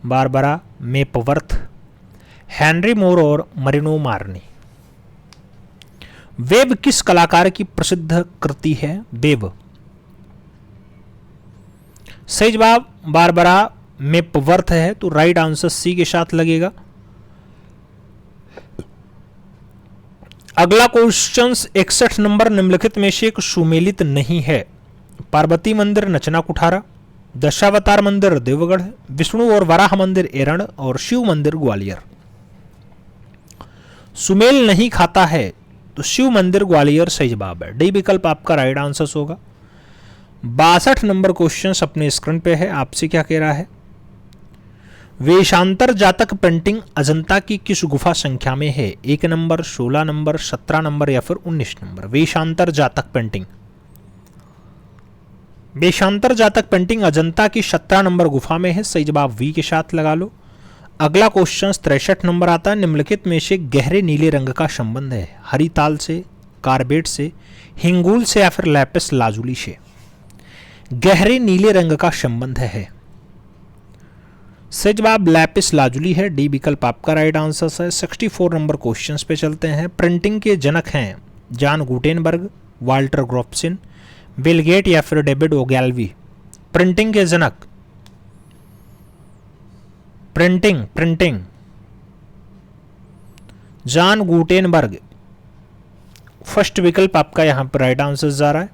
बारबरा मेपवर्थ, हेनरी मोर और मरिनो मार्नी? वेव किस कलाकार की प्रसिद्ध कृति है? वेव सही जवाब बारबरा मेपवर्थ है, तो राइट आंसर सी के साथ लगेगा। अगला क्वेश्चन 61 नंबर। निम्नलिखित में से एक सुमेलित नहीं है। पार्वती मंदिर नचना कुठारा, दशावतार मंदिर देवगढ़, विष्णु और वराह मंदिर एरण, और शिव मंदिर ग्वालियर? सुमेल नहीं खाता है तो शिव मंदिर ग्वालियर सही जवाब है। डी विकल्प आपका राइट आंसर होगा। 62 नंबर क्वेश्चन अपने स्क्रीन पे है, आपसे क्या कह रहा है? वेशांतर जातक पेंटिंग अजंता की किस गुफा संख्या में है? 1 नंबर, 16 नंबर, 17 नंबर, या फिर 19 नंबर? वेशांतर जातक पेंटिंग, वेशांतर जातक पेंटिंग अजंता की 17 नंबर गुफा में है। सही जवाब वी के साथ लगा लो। अगला क्वेश्चन 63 नंबर आता है। निम्नलिखित में से गहरे नीले रंग का संबंध है हरिताल से, कार्बेट से, हिंगूल से, या फिर लैपिस लाजुली से? गहरे नीले रंग का संबंध है। सही जवाब लैपिस लाजुली है। डी विकल्प आपका राइट आंसर है। 64 नंबर क्वेश्चन पे चलते हैं। प्रिंटिंग के जनक हैं John Gutenberg, Walter Gropius, Bill Gate, या फिर डेविड ओगैल्वी? प्रिंटिंग के जनक, प्रिंटिंग जॉन गुटेनबर्ग फर्स्ट विकल्प आपका यहां पर राइट आंसर जा रहा है।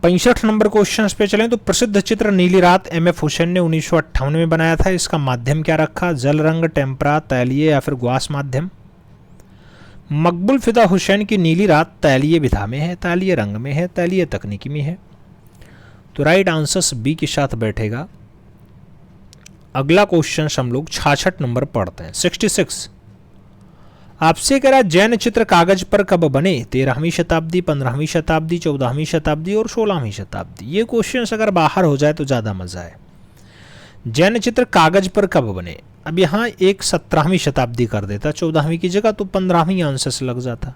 65 नंबर क्वेश्चन पे चलें तो प्रसिद्ध चित्र नीली रात एम.एफ. हुसैन ने 1958 में बनाया था। इसका माध्यम क्या रखा? जल रंग, टेम्परा, तैलीय, या फिर ग्वास माध्यम? मकबूल फिदा हुसैन की नीली रात तैलीय विधा में है, तैलीय रंग में है, तैलीय तकनीकी में है, तो राइट आंसर बी के साथ बैठेगा। अगला क्वेश्चन हम लोग 66 नंबर पढ़ते हैं। 66 आपसे कह रहा जैन चित्र कागज पर कब बने? 13वीं शताब्दी, 15वीं शताब्दी, 14वीं शताब्दी और 16वीं शताब्दी? ये क्वेश्चन अगर बाहर हो जाए तो ज़्यादा मजा है। जैन चित्र कागज पर कब बने? अब यहाँ एक 17वीं शताब्दी कर देता 14वीं की जगह, तो 15वीं आंसर लग जाता।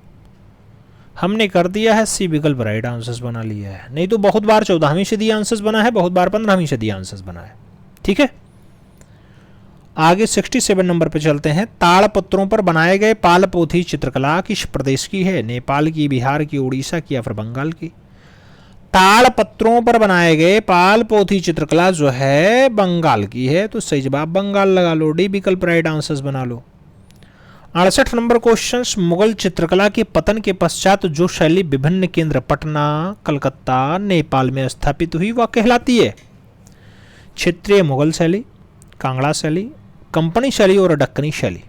हमने कर दिया है सी विकल्प राइट आंसर बना लिया है। नहीं तो बहुत बार 14वीं सदी आंसर बना है, बहुत बार 15वीं सदी आंसर बना है। ठीक है, आगे 67 नंबर पे चलते हैं। ताड़पत्रों पर बनाए गए पालपोथी चित्रकला किस प्रदेश की है? नेपाल की, बिहार की, उड़ीसा की, या फिर बंगाल की? ताड़ पत्रों पर बनाए गए पाल पोथी चित्रकला जो है बंगाल की है, तो सही जवाब बंगाल लगा लो, डी विकल्प राइट आंसर्स बना लो। 68 नंबर क्वेश्चन, मुगल चित्रकला के पतन के पश्चात जो शैली विभिन्न केंद्र पटना, कलकत्ता, नेपाल में स्थापित हुई वह कहलाती है? क्षेत्रीय मुगल शैली, कांगड़ा शैली, कंपनी शैली और दक्कनी शैली।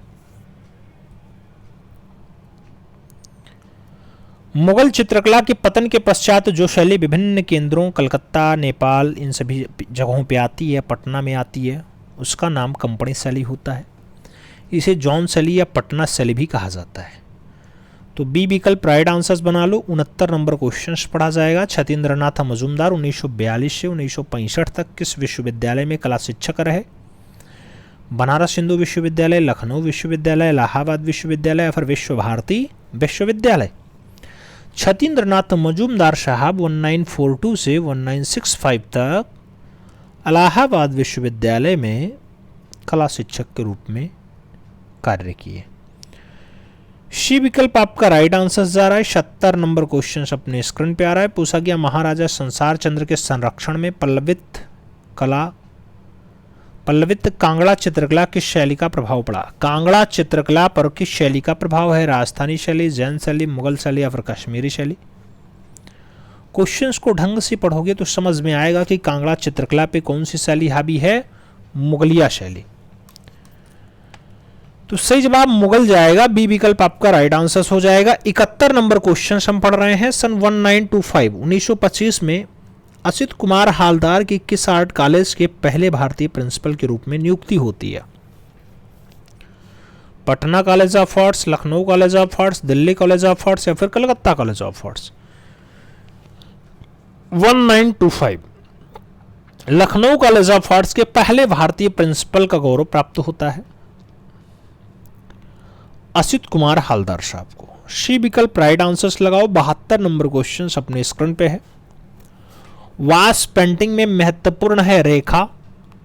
मुगल चित्रकला के पतन के पश्चात जो शैली विभिन्न केंद्रों कलकत्ता, नेपाल, इन सभी जगहों पे आती है, पटना में आती है, उसका नाम कंपनी शैली होता है। इसे जॉन शैली या पटना शैली भी कहा जाता है। तो बी विकल्प राइट आंसर्स बना लो। 69 नंबर क्वेश्चन पढ़ा जाएगा। छतीन्द्रनाथ मजूमदार 1942 से 1965 तक किस विश्वविद्यालय में कला शिक्षक रहे? बनारस हिंदू विश्वविद्यालय, लखनऊ विश्वविद्यालय, इलाहाबाद विश्वविद्यालय या फिर विश्व भारती विश्वविद्यालय। छतीन्द्रनाथ मजूमदार साहब 1942 से 1965 तक इलाहाबाद विश्वविद्यालय में कला शिक्षक के रूप में कार्य किए। सी विकल्प आपका राइट आंसर जा रहा है। 70 नंबर क्वेश्चन अपने स्क्रीन पे आ रहा है। पूछा गया महाराजा संसार चंद्र के संरक्षण में पल्लवित कांगड़ा चित्रकला किस शैली का प्रभाव पड़ा? कांगड़ा चित्रकला पर किस शैली का प्रभाव है? राजस्थानी शैली, जैन शैली, मुगल शैली या फिर कश्मीरी शैली। क्वेश्चंस को ढंग से पढ़ोगे तो समझ में आएगा कि कांगड़ा चित्रकला पे कौन सी शैली हावी है? मुगलिया शैली। तो सही जवाब मुगल जाएगा, बी विकल्प आपका राइट आंसर हो जाएगा। 71 नंबर क्वेश्चन हम पढ़ रहे हैं। सन 1925 में असित कुमार हालदार की किस आर्ट कॉलेज के पहले भारतीय प्रिंसिपल के रूप में नियुक्ति होती है? Patna college of arts, Lucknow college of arts, Delhi college of arts या फिर Calcutta college of arts. 1925 Lucknow college of arts के पहले भारतीय प्रिंसिपल का गौरव प्राप्त होता है असित कुमार हालदार साहब को। सी विकल्प राइट आंसर्स लगाओ। 72 नंबर क्वेश्चन अपने स्क्रीन पे है। वास पेंटिंग में महत्वपूर्ण है रेखा,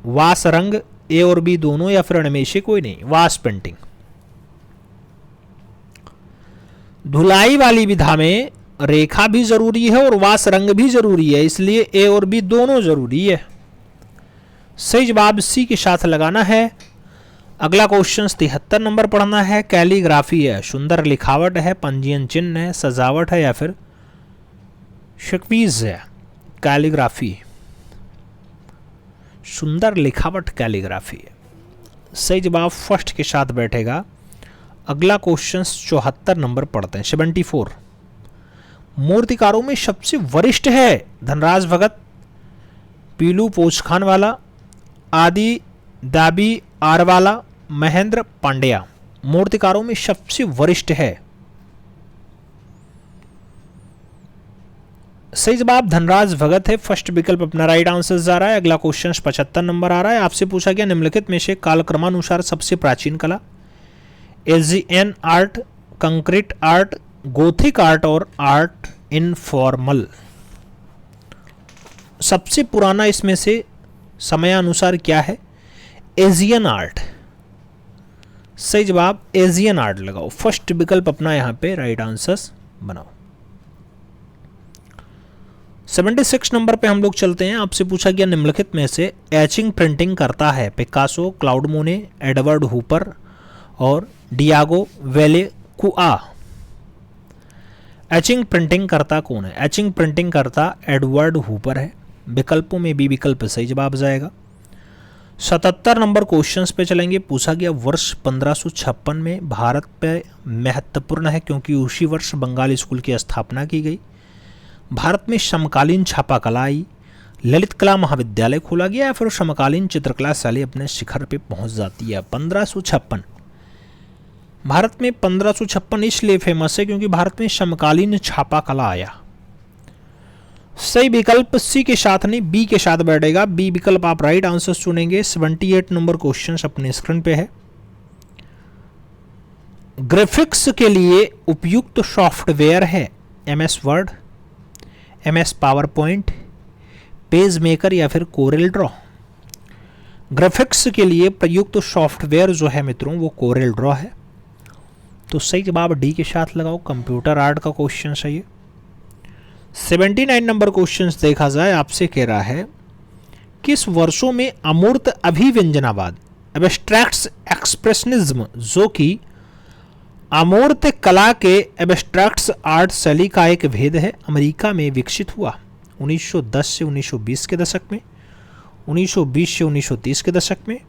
वास रंग, ए और बी दोनों या फिर इनमें से कोई नहीं? वास पेंटिंग। धुलाई वाली विधा में रेखा भी जरूरी है और वास रंग भी जरूरी है, इसलिए ए और बी दोनों जरूरी है। सही जवाब सी के साथ लगाना है। अगला क्वेश्चन 73 नंबर पढ़ना है। कैलीग्राफी है, सुंदर लिखावट है, पंजीयन चिन्ह है, सजावट है या फिर शक्वीज है? कैलीग्राफी, सुंदर लिखावट कैलीग्राफी है। सही जवाब फर्स्ट के साथ बैठेगा। अगला क्वेश्चन 74 नंबर पढ़ते हैं। 74 मूर्तिकारों में सबसे वरिष्ठ है धनराज भगत, पीलू पोचखान वाला, आदि दाबी आरवाला, महेंद्र पांड्या। मूर्तिकारों में सबसे वरिष्ठ है। सही जवाब धनराज भगत है। फर्स्ट विकल्प अपना राइट आंसर जा रहा है। अगला क्वेश्चन 75 नंबर आ रहा है। आपसे पूछा गया निम्नलिखित में से कालक्रमानुसार सबसे प्राचीन कला? Aegean art, concrete art, Gothic art और आर्ट इनफॉर्मल। सबसे पुराना इसमें से समयानुसार क्या है? Aegean art. सही जवाब एजियन आर्ट लगाओ। फर्स्ट विकल्प अपना यहां पे राइट आंसर्स बनाओ। 76 नंबर पे हम लोग चलते हैं। आपसे पूछा गया निम्नलिखित में से एचिंग प्रिंटिंग करता है पिकासो, क्लाउड मोने, एडवर्ड हुपर और डियागो वेलेकुआ। एचिंग प्रिंटिंग करता कौन है? एचिंग प्रिंटिंग करता एडवर्ड हुपर है। विकल्पों में बी विकल्प सही जवाब जाएगा। 77 नंबर क्वेश्चंस पे चलेंगे। पूछा गया वर्ष 1556 में भारत पे महत्वपूर्ण है क्योंकि उसी वर्ष बंगाली स्कूल की स्थापना की गई। भारत में समकालीन छापा कला आई, ललित कला महाविद्यालय खोला गया या फिर समकालीन चित्रकला शैली अपने शिखर पे पहुंच जाती है। 1556 भारत में 1556 इसलिए फेमस है क्योंकि भारत में समकालीन छापा कला आया। सही विकल्प सी के साथ नहीं बी के साथ बैठेगा। बी विकल्प आप राइट आंसर चुनेंगे। 78 नंबर क्वेश्चन अपने स्क्रीन पे है। ग्राफिक्स के लिए उपयुक्त सॉफ्टवेयर है MS word, MS power point, page maker या फिर कोरेल ड्रॉ। ग्राफिक्स के लिए प्रयुक्त सॉफ्टवेयर जो है मित्रों वो कोरेल ड्रॉ है। तो सही जवाब डी के साथ लगाओ। कंप्यूटर आर्ट का क्वेश्चन सही है। 79 नंबर क्वेश्चन देखा जाए, आपसे कह रहा है किस वर्षों में अमूर्त अभिव्यंजनावाद एब्स्ट्रैक्ट एक्सप्रेशनिज्म, जो कि अमूर्त कला के एब्स्ट्रैक्ट आर्ट शैली का एक भेद है, अमेरिका में विकसित हुआ? 1910 से 1920 के दशक में, 1920 से 1930 के दशक में,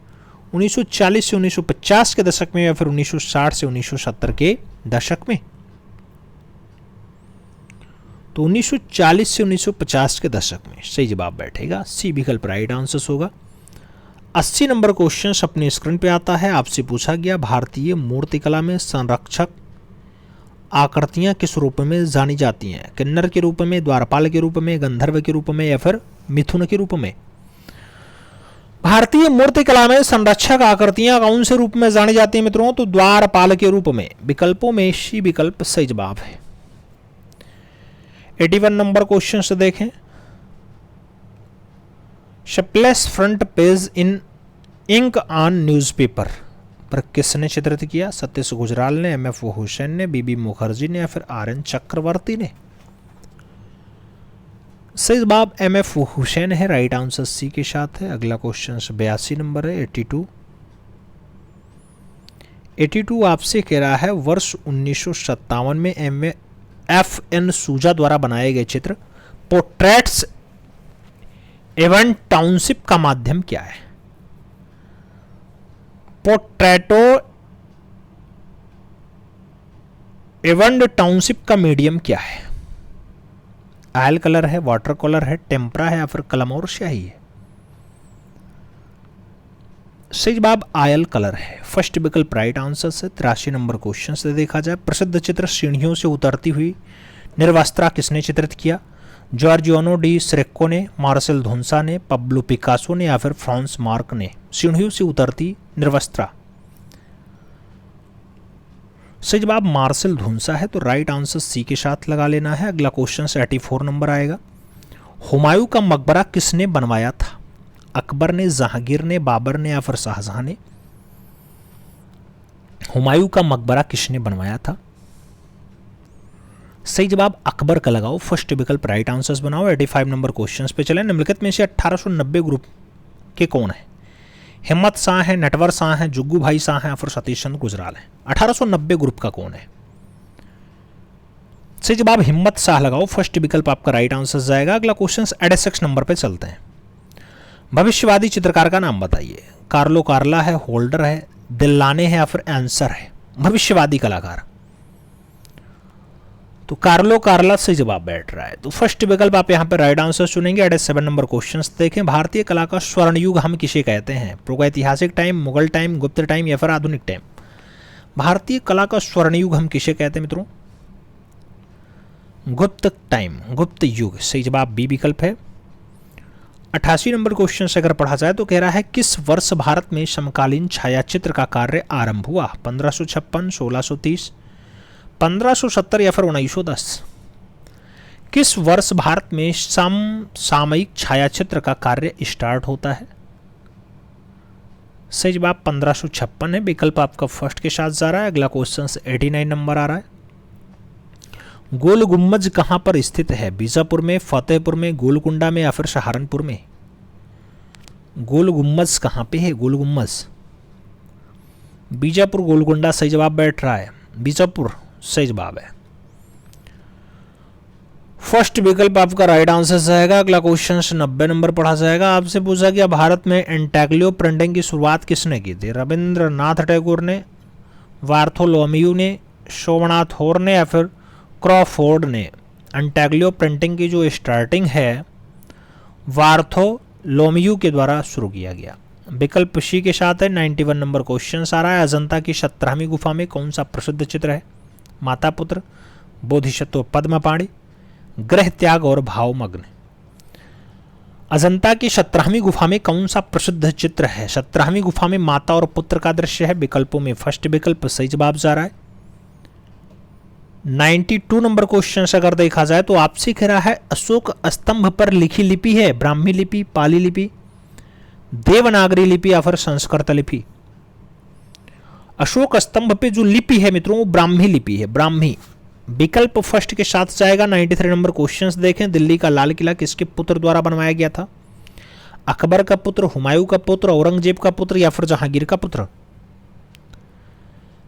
1940 से 1950 के दशक में, या फिर 1960 से 1970 के दशक में? तो 1940 से 1950 के दशक में सही जवाब बैठेगा, सी विकल्प राइट आंसर होगा। 80 नंबर क्वेश्चन अपने स्क्रीन पे आता है, आपसे पूछा गया भारतीय मूर्तिकला में संरक्षक आकृतियां किस रूप में जानी जाती हैं? किन्नर के रूप में, द्वारपाल के रूप में, गंधर्व के रूप में, या फिर मिथुन के रूप में? भारतीय मूर्तिकला में संरक्षक आकृतियां कौन से रूप में जानी जाती हैं मित्रों? तो द्वारपाल के रूप में। विकल्पों में सी विकल्प सही जवाब है। 81 नंबर क्वेश्चन से देखें, splash front page in ink on newspaper पर किसने चित्रित किया? सतीश गुजराल ने, एम.एफ. हुसैन ने, बीबी मुखर्जी ने, या फिर आर.एन. चक्रवर्ती ने? सही जवाब एम.एफ. हुसैन है, राइट आंसर सी के साथ है। अगला क्वेश्चन 82 नंबर है, 82 आपसे कह रहा है वर्ष 1957 में एफ.एन. सूजा द्वारा बनाए गए चित्र पोर्ट्रेट्स एवन टाउनशिप का माध्यम क्या है? पोर्ट्रेटो एवन टाउनशिप का मीडियम क्या है? ऑयल कलर है, वाटर कलर है, टेम्परा है, या फिर कलम और स्याही है? सही जवाब ऑयल कलर है, फर्स्ट विकल्प राइट आंसर से। 83 नंबर क्वेश्चन से देखा जाए, प्रसिद्ध चित्र सीढ़ियों से उतरती हुई निर्वस्त्रा किसने चित्रित किया? जॉर्जियानो डी स्रेक्को ने, मार्सेल धुंसा ने, पब्लो पिकासो ने, या फिर फ्रांस मार्क ने? सीढ़ियों से उतरती निर्वस्त्रा, सही जवाब मार्सेल धुंसा है, तो राइट आंसर सी के साथ लगा लेना है। अगला क्वेश्चन 84 नंबर आएगा, हुमायूं का मकबरा किसने बनवाया था? अकबर ने, जहांगीर ने, बाबर ने, या फिर शाहजहां ने? हुमायूं का मकबरा किसने बनवाया था? सही जवाब अकबर का लगाओ, फर्स्ट विकल्प राइट आंसर्स बनाओ। 85 नंबर क्वेश्चंस पे चले, निम्नलिखित में से 1890 ग्रुप के कौन है? हिम्मत शाह है, नटवर शाह है, जुग्गू भाई शाह है, या फिर सतीश चंद्र गुजराल है? 1890 ग्रुप का कौन है? सही जवाब हिम्मत शाह लगाओ, फर्स्ट विकल्प आपका राइट आंसर जाएगा। अगला क्वेश्चन 86 नंबर पे चलते हैं, भविष्यवादी चित्रकार का नाम बताइए। कार्लो कार्ला है, होल्डर है, दिल्लाने है, या फिर आंसर है? भविष्यवादी कलाकार, तो कार्लो कार्ला सही जवाब बैठ रहा है, तो फर्स्ट विकल्प आप यहाँ पे राइट आंसर चुनेंगे। 87 नंबर क्वेश्चन देखें, भारतीय कला का स्वर्ण युग हम किसे कहते हैं? प्रागैतिहासिक टाइम, मुगल टाइम, गुप्त टाइम, या फिर आधुनिक टाइम? भारतीय कला का स्वर्ण युग हम किसे कहते हैं मित्रों? गुप्त टाइम, गुप्त युग, सही जवाब बी विकल्प है। 88 नंबर क्वेश्चन से अगर पढ़ा जाए तो कह रहा है किस वर्ष भारत में समकालीन छायाचित्र का कार्य आरंभ हुआ? 1556, 1630, 1570, या फिर 1910? किस वर्ष भारत में समसामयिक छायाचित्र का कार्य स्टार्ट होता है? सही जवाब 1556 है, विकल्प आपका फर्स्ट के साथ जा रहा है। अगला क्वेश्चन 89 नंबर आ रहा है, गोल गुम्बज कहां पर स्थित है? बीजापुर में, फतेहपुर में, गोलकुंडा में, या फिर सहारनपुर में? गोल गुम्बज कहां पे है? गोल गुम्बज बीजापुर, गोलकुंडा, सही जवाब बैठ रहा है, बीजापुर सही जवाब है, फर्स्ट विकल्प आपका राइट आंसर जाएगा। अगला क्वेश्चन 90 नंबर पढ़ा जाएगा, आपसे पूछा गया भारत में एंटाग्लियो प्रिंटिंग की शुरुआत किसने की थी? रविंद्रनाथ टैगोर ने, बार्थोलोम्यू ने, सोमनाथ होर ने, या फिर क्रॉफोर्ड ने? एंटाग्लियो प्रिंटिंग की जो स्टार्टिंग है बार्थोलोम्यू के द्वारा शुरू किया गया, विकल्प सी के साथ है। 91 नंबर क्वेश्चन आ रहा है, अजंता की 17वीं गुफा में कौन सा प्रसिद्ध चित्र है? माता पुत्र, बोधिसत्व पद्मपाणि, ग्रह त्याग और भावमग्न? अजंता की 17वीं गुफा में कौन सा प्रसिद्ध चित्र है? 17वीं गुफा में माता और पुत्र का दृश्य है, विकल्पों में फर्स्ट विकल्प सही जवाब जा रहा है। 92 नंबर क्वेश्चन अगर देखा जाए तो आपसे कह रहा है अशोक स्तंभ पर लिखी लिपि है ब्राह्मी लिपि, पाली लिपि, देवनागरी लिपि, या फिर संस्कृत लिपि? अशोक स्तंभ पे जो लिपि है मित्रों वो ब्राह्मी लिपि है, ब्राह्मी, विकल्प फर्स्ट के साथ जाएगा। 93 नंबर क्वेश्चंस देखें। दिल्ली का लाल किला किसके पुत्र द्वारा बनवाया गया था? अकबर का पुत्र, हुमायूं का पुत्र, औरंगजेब का पुत्र या फिर जहांगीर का पुत्र?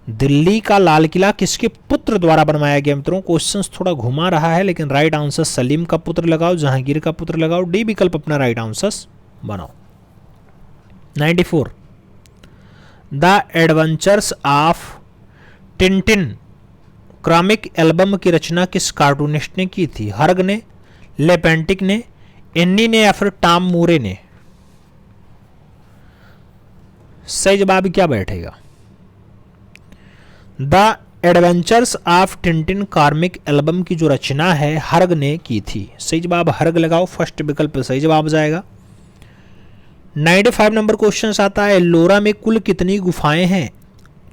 दिल्ली का लाल किला किसके पुत्र द्वारा बनवाया गया मित्रों? क्वेश्चंस थोड़ा घुमा रहा है, लेकिन राइट आंसर सलीम का पुत्र लगाओ, जहांगीर का पुत्र लगाओ, डी विकल्प अपना राइट आंसर बनाओ। 94 the adventures of Tintin comic album की रचना किस कार्टूनिस्ट ने की थी? हर्ग ने, लेपेंटिक ने, एन्नी ने या फिर टॉम मूरे ने? सही जवाब क्या बैठेगा? The adventures of Tintin comic album की जो रचना है हर्ग ने की थी। सही जवाब हर्ग लगाओ, फर्स्ट विकल्प सही जवाब जाएगा। 95 नंबर क्वेश्चन आता है, एल्लोरा में कुल कितनी गुफाएं हैं?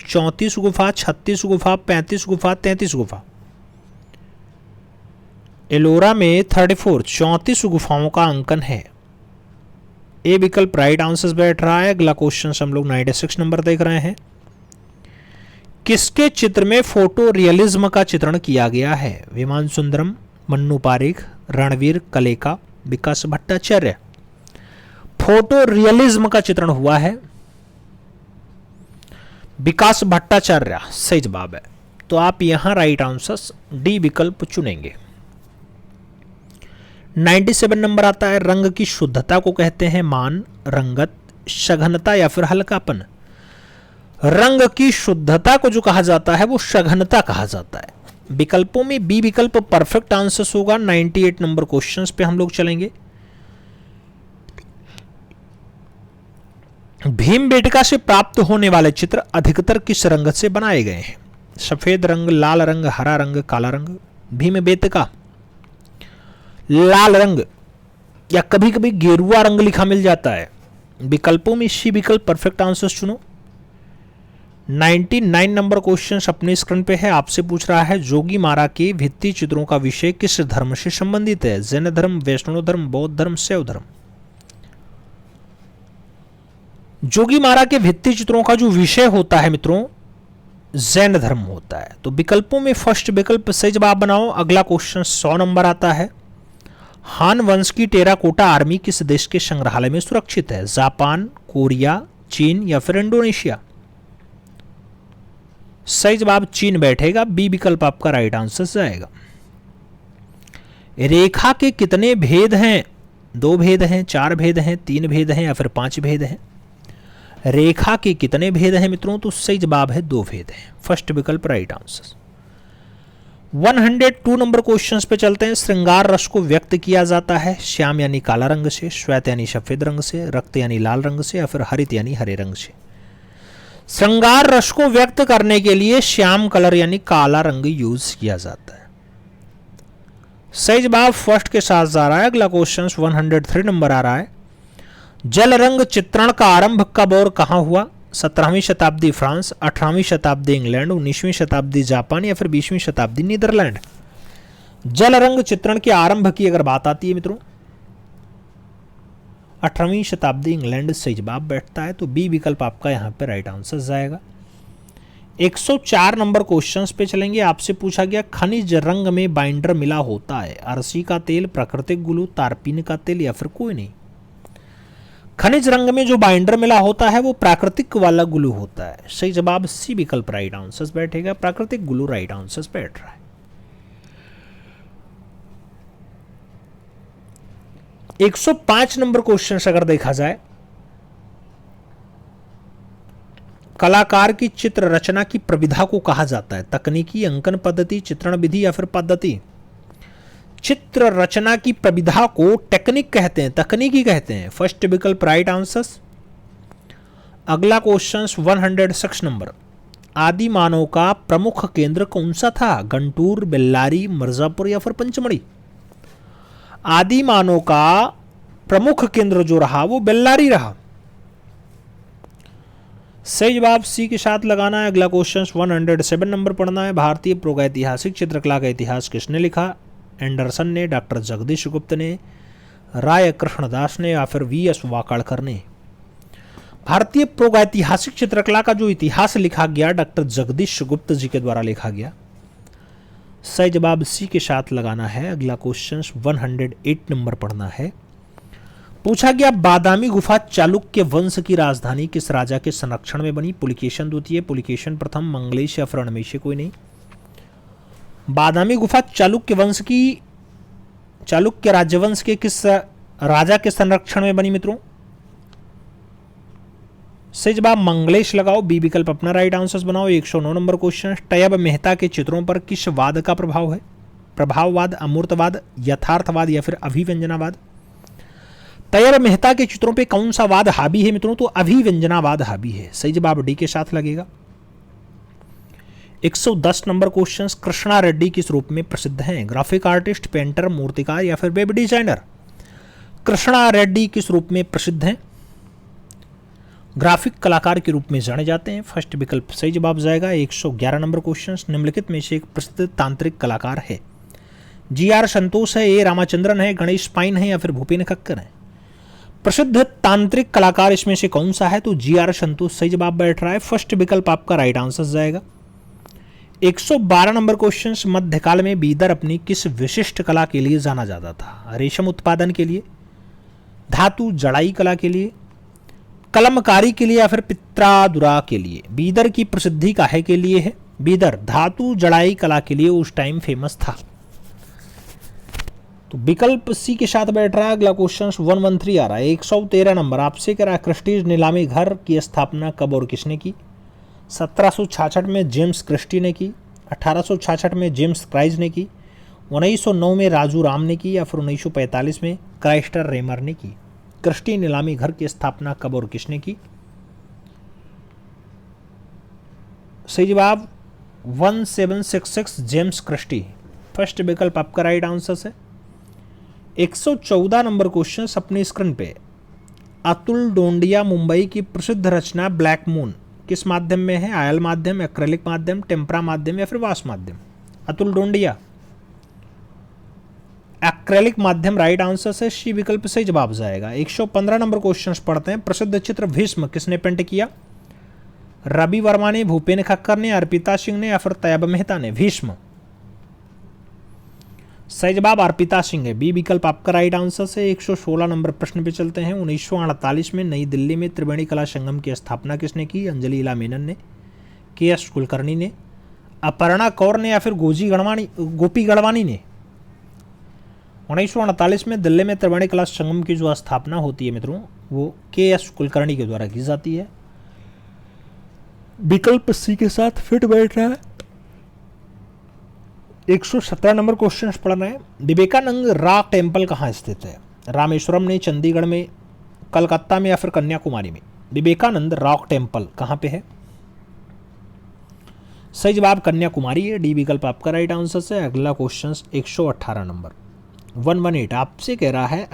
34 गुफा, 36 गुफा, 35 गुफा, 33 गुफा? एलोरा में 34 गुफाओं का अंकन है। ए विकल्प राइट आंसर बैठ रहा है। अगला क्वेश्चन हम लोग 96 नंबर देख रहे हैं। किसके चित्र में फोटो रियलिज्म का चित्रण किया गया है? विमान सुंदरम, मन्नू पारिक, रणवीर कलेका, विकास भट्टाचार्य? फोटो रियलिज्म का चित्रण हुआ है विकास भट्टाचार्य, सही जवाब है। तो आप यहां राइट आंसर डी विकल्प चुनेंगे। 97 नंबर आता है, रंग की शुद्धता को कहते हैं मान, रंगत, सघनता या फिर हल्कापन? रंग की शुद्धता को जो कहा जाता है वो सघनता कहा जाता है। विकल्पों में बी विकल्प परफेक्ट आंसर होगा। 98 नंबर क्वेश्चंस पे हम लोग चलेंगे। भीमबेटका से प्राप्त होने वाले चित्र अधिकतर किस रंग से बनाए गए हैं? सफेद रंग, लाल रंग, हरा रंग, काला रंग? भीमबेटका लाल रंग या कभी कभी गेरुआ रंग लिखा मिल जाता है। विकल्पों में सी विकल्प परफेक्ट आंसर चुनो। 99 नंबर क्वेश्चन अपने स्क्रीन पे है, आपसे पूछ रहा है, जोगी मारा के भित्ति चित्रों का विषय किस धर्म से संबंधित है? जैन धर्म, वैष्णव धर्म, बौद्ध धर्म, शैव धर्म? जोगी मारा के भित्ति चित्रों का जो विषय होता है मित्रों जैन धर्म होता है। तो विकल्पों में फर्स्ट विकल्प सही जवाब बनाओ। अगला क्वेश्चन 100 नंबर आता है, हान वंश की टेराकोटा आर्मी किस देश के संग्रहालय में सुरक्षित है? जापान, कोरिया, चीन या फिर इंडोनेशिया? सही जवाब चीन बैठेगा। बी विकल्प आपका राइट आंसर जाएगा। रेखा के कितने भेद हैं? 2 भेद हैं, 4 भेद हैं, 3 भेद हैं या फिर 5 भेद हैं? रेखा के कितने भेद हैं मित्रों? तो सही जवाब है 2 भेद हैं, फर्स्ट विकल्प राइट आंसर। 102 नंबर क्वेश्चंस पे चलते हैं। श्रृंगार रस को व्यक्त किया जाता है श्याम यानी काला रंग से, श्वेत यानी सफेद रंग से, रक्त यानी लाल रंग से या फिर हरित यानी हरे रंग से? श्रृंगार रस को व्यक्त करने के लिए श्याम कलर यानी काला रंग यूज किया जाता है। सही जवाब फर्स्ट के साथ जा रहा है। अगला क्वेश्चन 103 नंबर आ रहा है, जल रंग चित्रण का आरंभ कब और कहां हुआ? 17वीं शताब्दी फ्रांस, 18वीं शताब्दी इंग्लैंड, 19वीं शताब्दी जापान या फिर 20वीं शताब्दी नीदरलैंड? जल रंग चित्रण के आरंभ की अगर बात आती है मित्रों 18वीं शताब्दी इंग्लैंड सही जवाब बैठता है। तो बी विकल्प आपका यहां पे राइट आंसर जाएगा। 104 नंबर क्वेश्चंस पे चलेंगे। आपसे पूछा गया, खनिज रंग में बाइंडर मिला होता है? अरसी का तेल, प्राकृतिक ग्लू, तारपीन का तेल या फिर कोई नहीं? खनिज रंग में जो बाइंडर मिला होता है वो प्राकृतिक वाला ग्लू होता है। सही जवाब सी विकल्प राइट आंसर बैठेगा। प्राकृतिक ग्लू राइट आंसर बैठ रहा है। 105 नंबर क्वेश्चन अगर देखा जाए, कलाकार की चित्र रचना की प्रविधा को कहा जाता है? तकनीकी, अंकन पद्धति, चित्रण विधि या फिर पद्धति? चित्र रचना की प्रविधा को टेक्निक कहते हैं, तकनीकी कहते हैं, फर्स्ट विकल्प राइट आंसर। अगला क्वेश्चन 106 नंबर, आदि मानव का प्रमुख केंद्र कौन सा था? गंटूर, बेल्लारी, मिर्जापुर या फिर पंचमढ़ी? आदि मानव का प्रमुख केंद्र जो रहा वो बेल्लारी रहा। सही जवाब सी के साथ लगाना है। अगला क्वेश्चन 107 नंबर पढ़ना है, भारतीय प्रागैतिहासिक चित्रकला का इतिहास किसने लिखा? एंडरसन ने, डॉक्टर जगदीश गुप्त ने, राय कृष्णदास ने या फिर वी.एस. वाकाड़कर ने? भारतीय प्रागैतिहासिक चित्रकला का जो इतिहास लिखा गया डॉक्टर जगदीश गुप्त जी के द्वारा लिखा गया। सही जवाब सी के साथ लगाना है। अगला क्वेश्चन 108 नंबर पढ़ना है। पूछा गया बादामी गुफा चालुक्य वंश की राजधानी किस राजा के संरक्षण में बनी? पुलिकेशन द्वितीय, पुलिकेशन प्रथम, मंगलेश या फिर अणमेश, कोई नहीं। बादामी गुफा चालुक्य वंश की, चालुक्य राज्यवंश के किस राजा के संरक्षण में बनी मित्रों? सही जवाब मंगलेश लगाओ। बी विकल्प अपना राइट आंसर बनाओ। 109 नंबर क्वेश्चन, टैब मेहता के चित्रों पर किस वाद का प्रभाव है? प्रभाववाद, अमूर्तवाद, यथार्थवाद या फिर अभिव्यंजनावाद? तैयब मेहता के चित्रों पे कौन सा वाद हावी है मित्रों? तो अभिव्यंजनावाद हावी है। सही जवाब डी के साथ लगेगा। 110 नंबर क्वेश्चन, कृष्णा रेड्डी किस रूप में प्रसिद्ध हैं? ग्राफिक आर्टिस्ट, पेंटर, मूर्तिकार या फिर वेब डिजाइनर? कृष्णा रेड्डी किस रूप में प्रसिद्ध हैं? ग्राफिक कलाकार के रूप में जाने जाते हैं। फर्स्ट विकल्प सही जवाब जाएगा। 111 नंबर क्वेश्चन, निम्नलिखित में से एक प्रसिद्ध तांत्रिक कलाकार है? जी.आर. संतोष है, ए रामाचंद्रन है, गणेश पाइन है या फिर भूपेन खक्कर है? प्रसिद्ध तांत्रिक कलाकार इसमें से कौन सा है? तो जी.आर. संतोष सही जवाब बैठ रहा है। फर्स्ट विकल्प आपका राइट आंसर जाएगा। 112 नंबर क्वेश्चन, मध्यकाल में बीदर अपनी किस विशिष्ट कला के लिए जाना जाता था? रेशम उत्पादन के लिए, धातु जड़ाई कला के लिए, कलमकारी के लिए या फिर पित्रादुरा के लिए? बीदर की प्रसिद्धि काहे के लिए है? बीदर धातु जड़ाई कला के लिए उस टाइम फेमस था। तो विकल्प सी के साथ बैठ रहा है। अगला क्वेश्चन 113 आ रहा है। 113 नंबर आपसे कह रहा है, क्रिस्टीज नीलामी घर की स्थापना कब और किसने की? 1766 में जेम्स क्रिस्टी ने की, 1866 में जेम्स क्राइज ने की, 1909 में राजू राम ने की या फिर 1945 में क्राइस्टर रेमर ने की? क्रिस्टी नीलामी घर की स्थापना कब और किसने की? सही जवाब 1766 जेम्स क्रिस्टी। फर्स्ट विकल्प आपका राइट आंसर है। 114 नंबर क्वेश्चन अपनी स्क्रीन पे, अतुल डोंडिया मुंबई की प्रसिद्ध रचना ब्लैक मून किस माध्यम में है? आयल माध्यम, एक्रेलिक माध्यम, टेम्परा माध्यम या फिर वाश माध्यम? अतुल डोंडिया एक्रेलिक माध्यम राइट आंसर से। सी विकल्प सही जवाब जाएगा। 115 नंबर क्वेश्चन पढ़ते हैं। प्रसिद्ध चित्र भीष्म किसने पेंट किया? रवि वर्मा ने, भूपेन खक्कर ने, अर्पिता सिंह ने या फिर तैयब मेहता ने? भीष्म सही जवाब अर्पिता सिंह है। बी विकल्प आपका राइट आंसर से। 116 नंबर प्रश्न पे चलते हैं। 1948 में नई दिल्ली में त्रिवेणी कला संगम की स्थापना किसने की? अंजलि इला मेनन ने, के.एस. कुलकर्णी ने, अपर्णा कौर ने या फिर गोपी गढ़वानी ने? 1948 में दिल्ली में त्रिवेणी कला संगम की जो स्थापना होती है मित्रों, वो के.एस. कुलकर्णी के द्वारा की जाती है। विकल्प सी के साथ फिट बैठ रहा है। 117 नंबर क्वेश्चन पढ़ रहे हैं। विवेकानंद रॉक टेम्पल कहाँ स्थित है? रामेश्वरम में, चंडीगढ़ में, कलकत्ता में या फिर कन्याकुमारी में? विवेकानंद रॉक टेम्पल कहाँ पे है? सही जवाब कन्याकुमारी है। डी विकल्प आपका राइट आंसर से। अगला क्वेश्चन 118 नंबर 118 आपसे कह रहा है,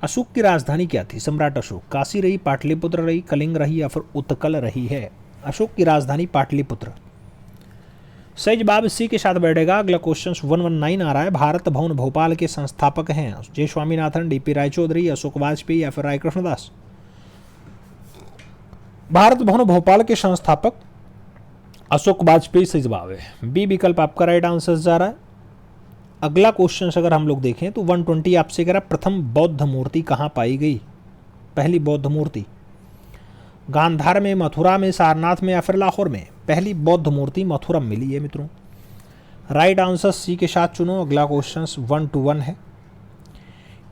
अशोक की राजधानी क्या थी? सम्राट अशोक। काशी रही, पाटलिपुत्र रही, कलिंग रही या फिर उत्कल रही है? अशोक की राजधानी पाटलिपुत्र। सही जवाब इसी के साथ बैठेगा। अगला क्वेश्चन 119 आ रहा है। भारत भवन भोपाल के संस्थापक हैं जे स्वामीनाथन, डी.पी. रायचौधरी, अशोक वाजपेयी या फिर राय कृष्णदास? भारत भवन भोपाल के संस्थापक अशोक वाजपेयी सही जवाब है। बी विकल्प आपका राइट आंसर जा रहा है। अगला क्वेश्चन अगर हम लोग देखें तो 120 आपसे कह रहा है, प्रथम बौद्ध मूर्ति कहाँ पाई गई? पहली बौद्ध मूर्ति गांधार में, मथुरा में, सारनाथ में या फिर लाहौर में? पहली बौद्ध मूर्ति मथुरा में मिली है मित्रों। राइट आंसर सी के साथ चुनो। अगला क्वेश्चन 121 है।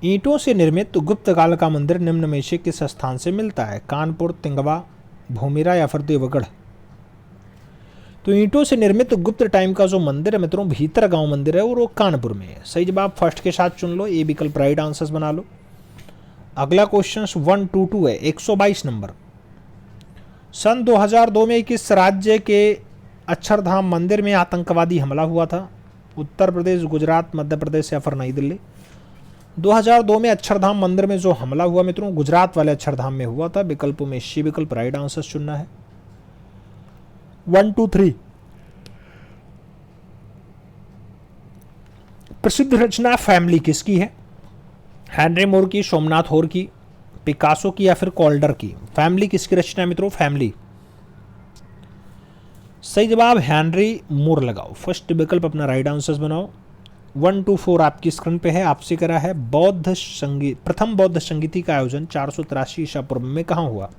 ईंटों से निर्मित गुप्त काल का मंदिर निम्न में से किस स्थान से मिलता है? कानपुर, तिंगवा, भूमिरा या फिर देवगढ़? तो ईंटों से निर्मित गुप्त टाइम का जो मंदिर है मित्रों, भीतर गांव मंदिर है और वो कानपुर में है। सही जवाब फर्स्ट के साथ चुन लो। ए विकल्प राइट आंसर बना लो। अगला क्वेश्चन 122 है। 122 नंबर, सन 2002 में किस राज्य के अक्षरधाम मंदिर में आतंकवादी हमला हुआ था? उत्तर प्रदेश, गुजरात, मध्य प्रदेश या फिर नई दिल्ली? 2002 में अक्षरधाम मंदिर में जो हमला हुआ मित्रों, गुजरात वाले अक्षरधाम में हुआ था। विकल्पों में सी विकल्प राइट आंसर चुनना है। 123 प्रसिद्ध रचना फैमिली किसकी है? हेनरी मोर की, सोमनाथ होर की, पिकासो की या फिर कॉल्डर की? फैमिली किसकी रचना है मित्रों? फैमिली सही जवाब हेनरी मूर लगाओ। फर्स्ट विकल्प अपना राइट आंसर्स बनाओ। 1 to 4 आपकी स्क्रीन पे है, आपसे करा है बौद्ध संगीत, प्रथम बौद्ध संगीति का आयोजन 483 ईसा पूर्व में कहाँ हुआ?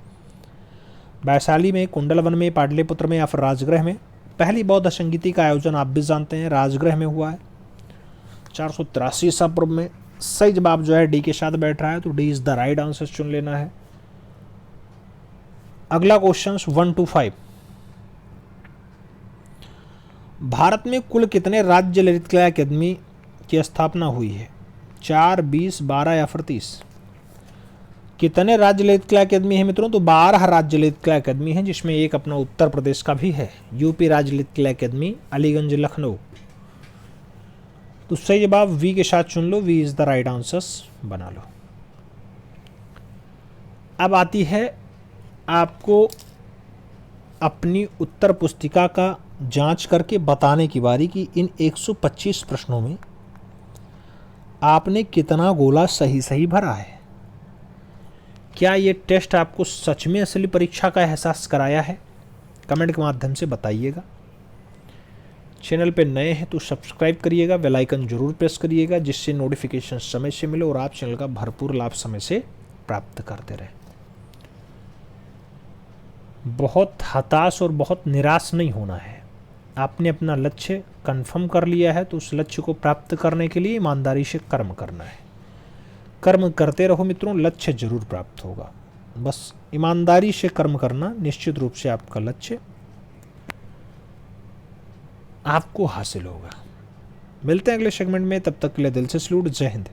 वैशाली में, कुंडलवन में, पाटलिपुत्र में या फिर राजगृह में? पहली बौद्ध संगीति का आयोजन आप भी जानते हैं राजगृह में हुआ है 483 ईसा पूर्व में। सही जवाब जो है डी के साथ बैठ रहा है, तो D is the right answer चुन लेना है। अगला क्वेश्चन 1 to 5। भारत में कुल कितने राज्य ललित कला अकादमी की स्थापना हुई है? 4, 20, 12 या फिर 30? कितने राज्य ललित कला अकादमी है मित्रों? तो 12 राज्य ललित कला अकादमी है, जिसमें एक अपना उत्तर प्रदेश का भी है, यूपी राज्य ललित कला अकादमी, अलीगंज, लखनऊ। तो सही जवाब वी के साथ चुन लो, V is the right answers बना लो। अब आती है आपको अपनी उत्तर पुस्तिका का जांच करके बताने की बारी कि इन 125 प्रश्नों में आपने कितना गोला सही सही भरा है। क्या ये टेस्ट आपको सच में असली परीक्षा का एहसास कराया है? कमेंट के माध्यम से बताइएगा। चैनल पे नए हैं तो सब्सक्राइब करिएगा, बेल आइकन जरूर प्रेस करिएगा, जिससे नोटिफिकेशन समय से मिले और आप चैनल का भरपूर लाभ समय से प्राप्त करते रहें। बहुत हताश और बहुत निराश नहीं होना है। आपने अपना लक्ष्य कंफर्म कर लिया है, तो उस लक्ष्य को प्राप्त करने के लिए ईमानदारी से कर्म करना है। कर्म करते रहो मित्रों, लक्ष्य जरूर प्राप्त होगा। बस ईमानदारी से कर्म करना, निश्चित रूप से आपका लक्ष्य आपको हासिल होगा। मिलते हैं अगले सेगमेंट में, तब तक के लिए दिल से सैल्यूट। जय हिंद।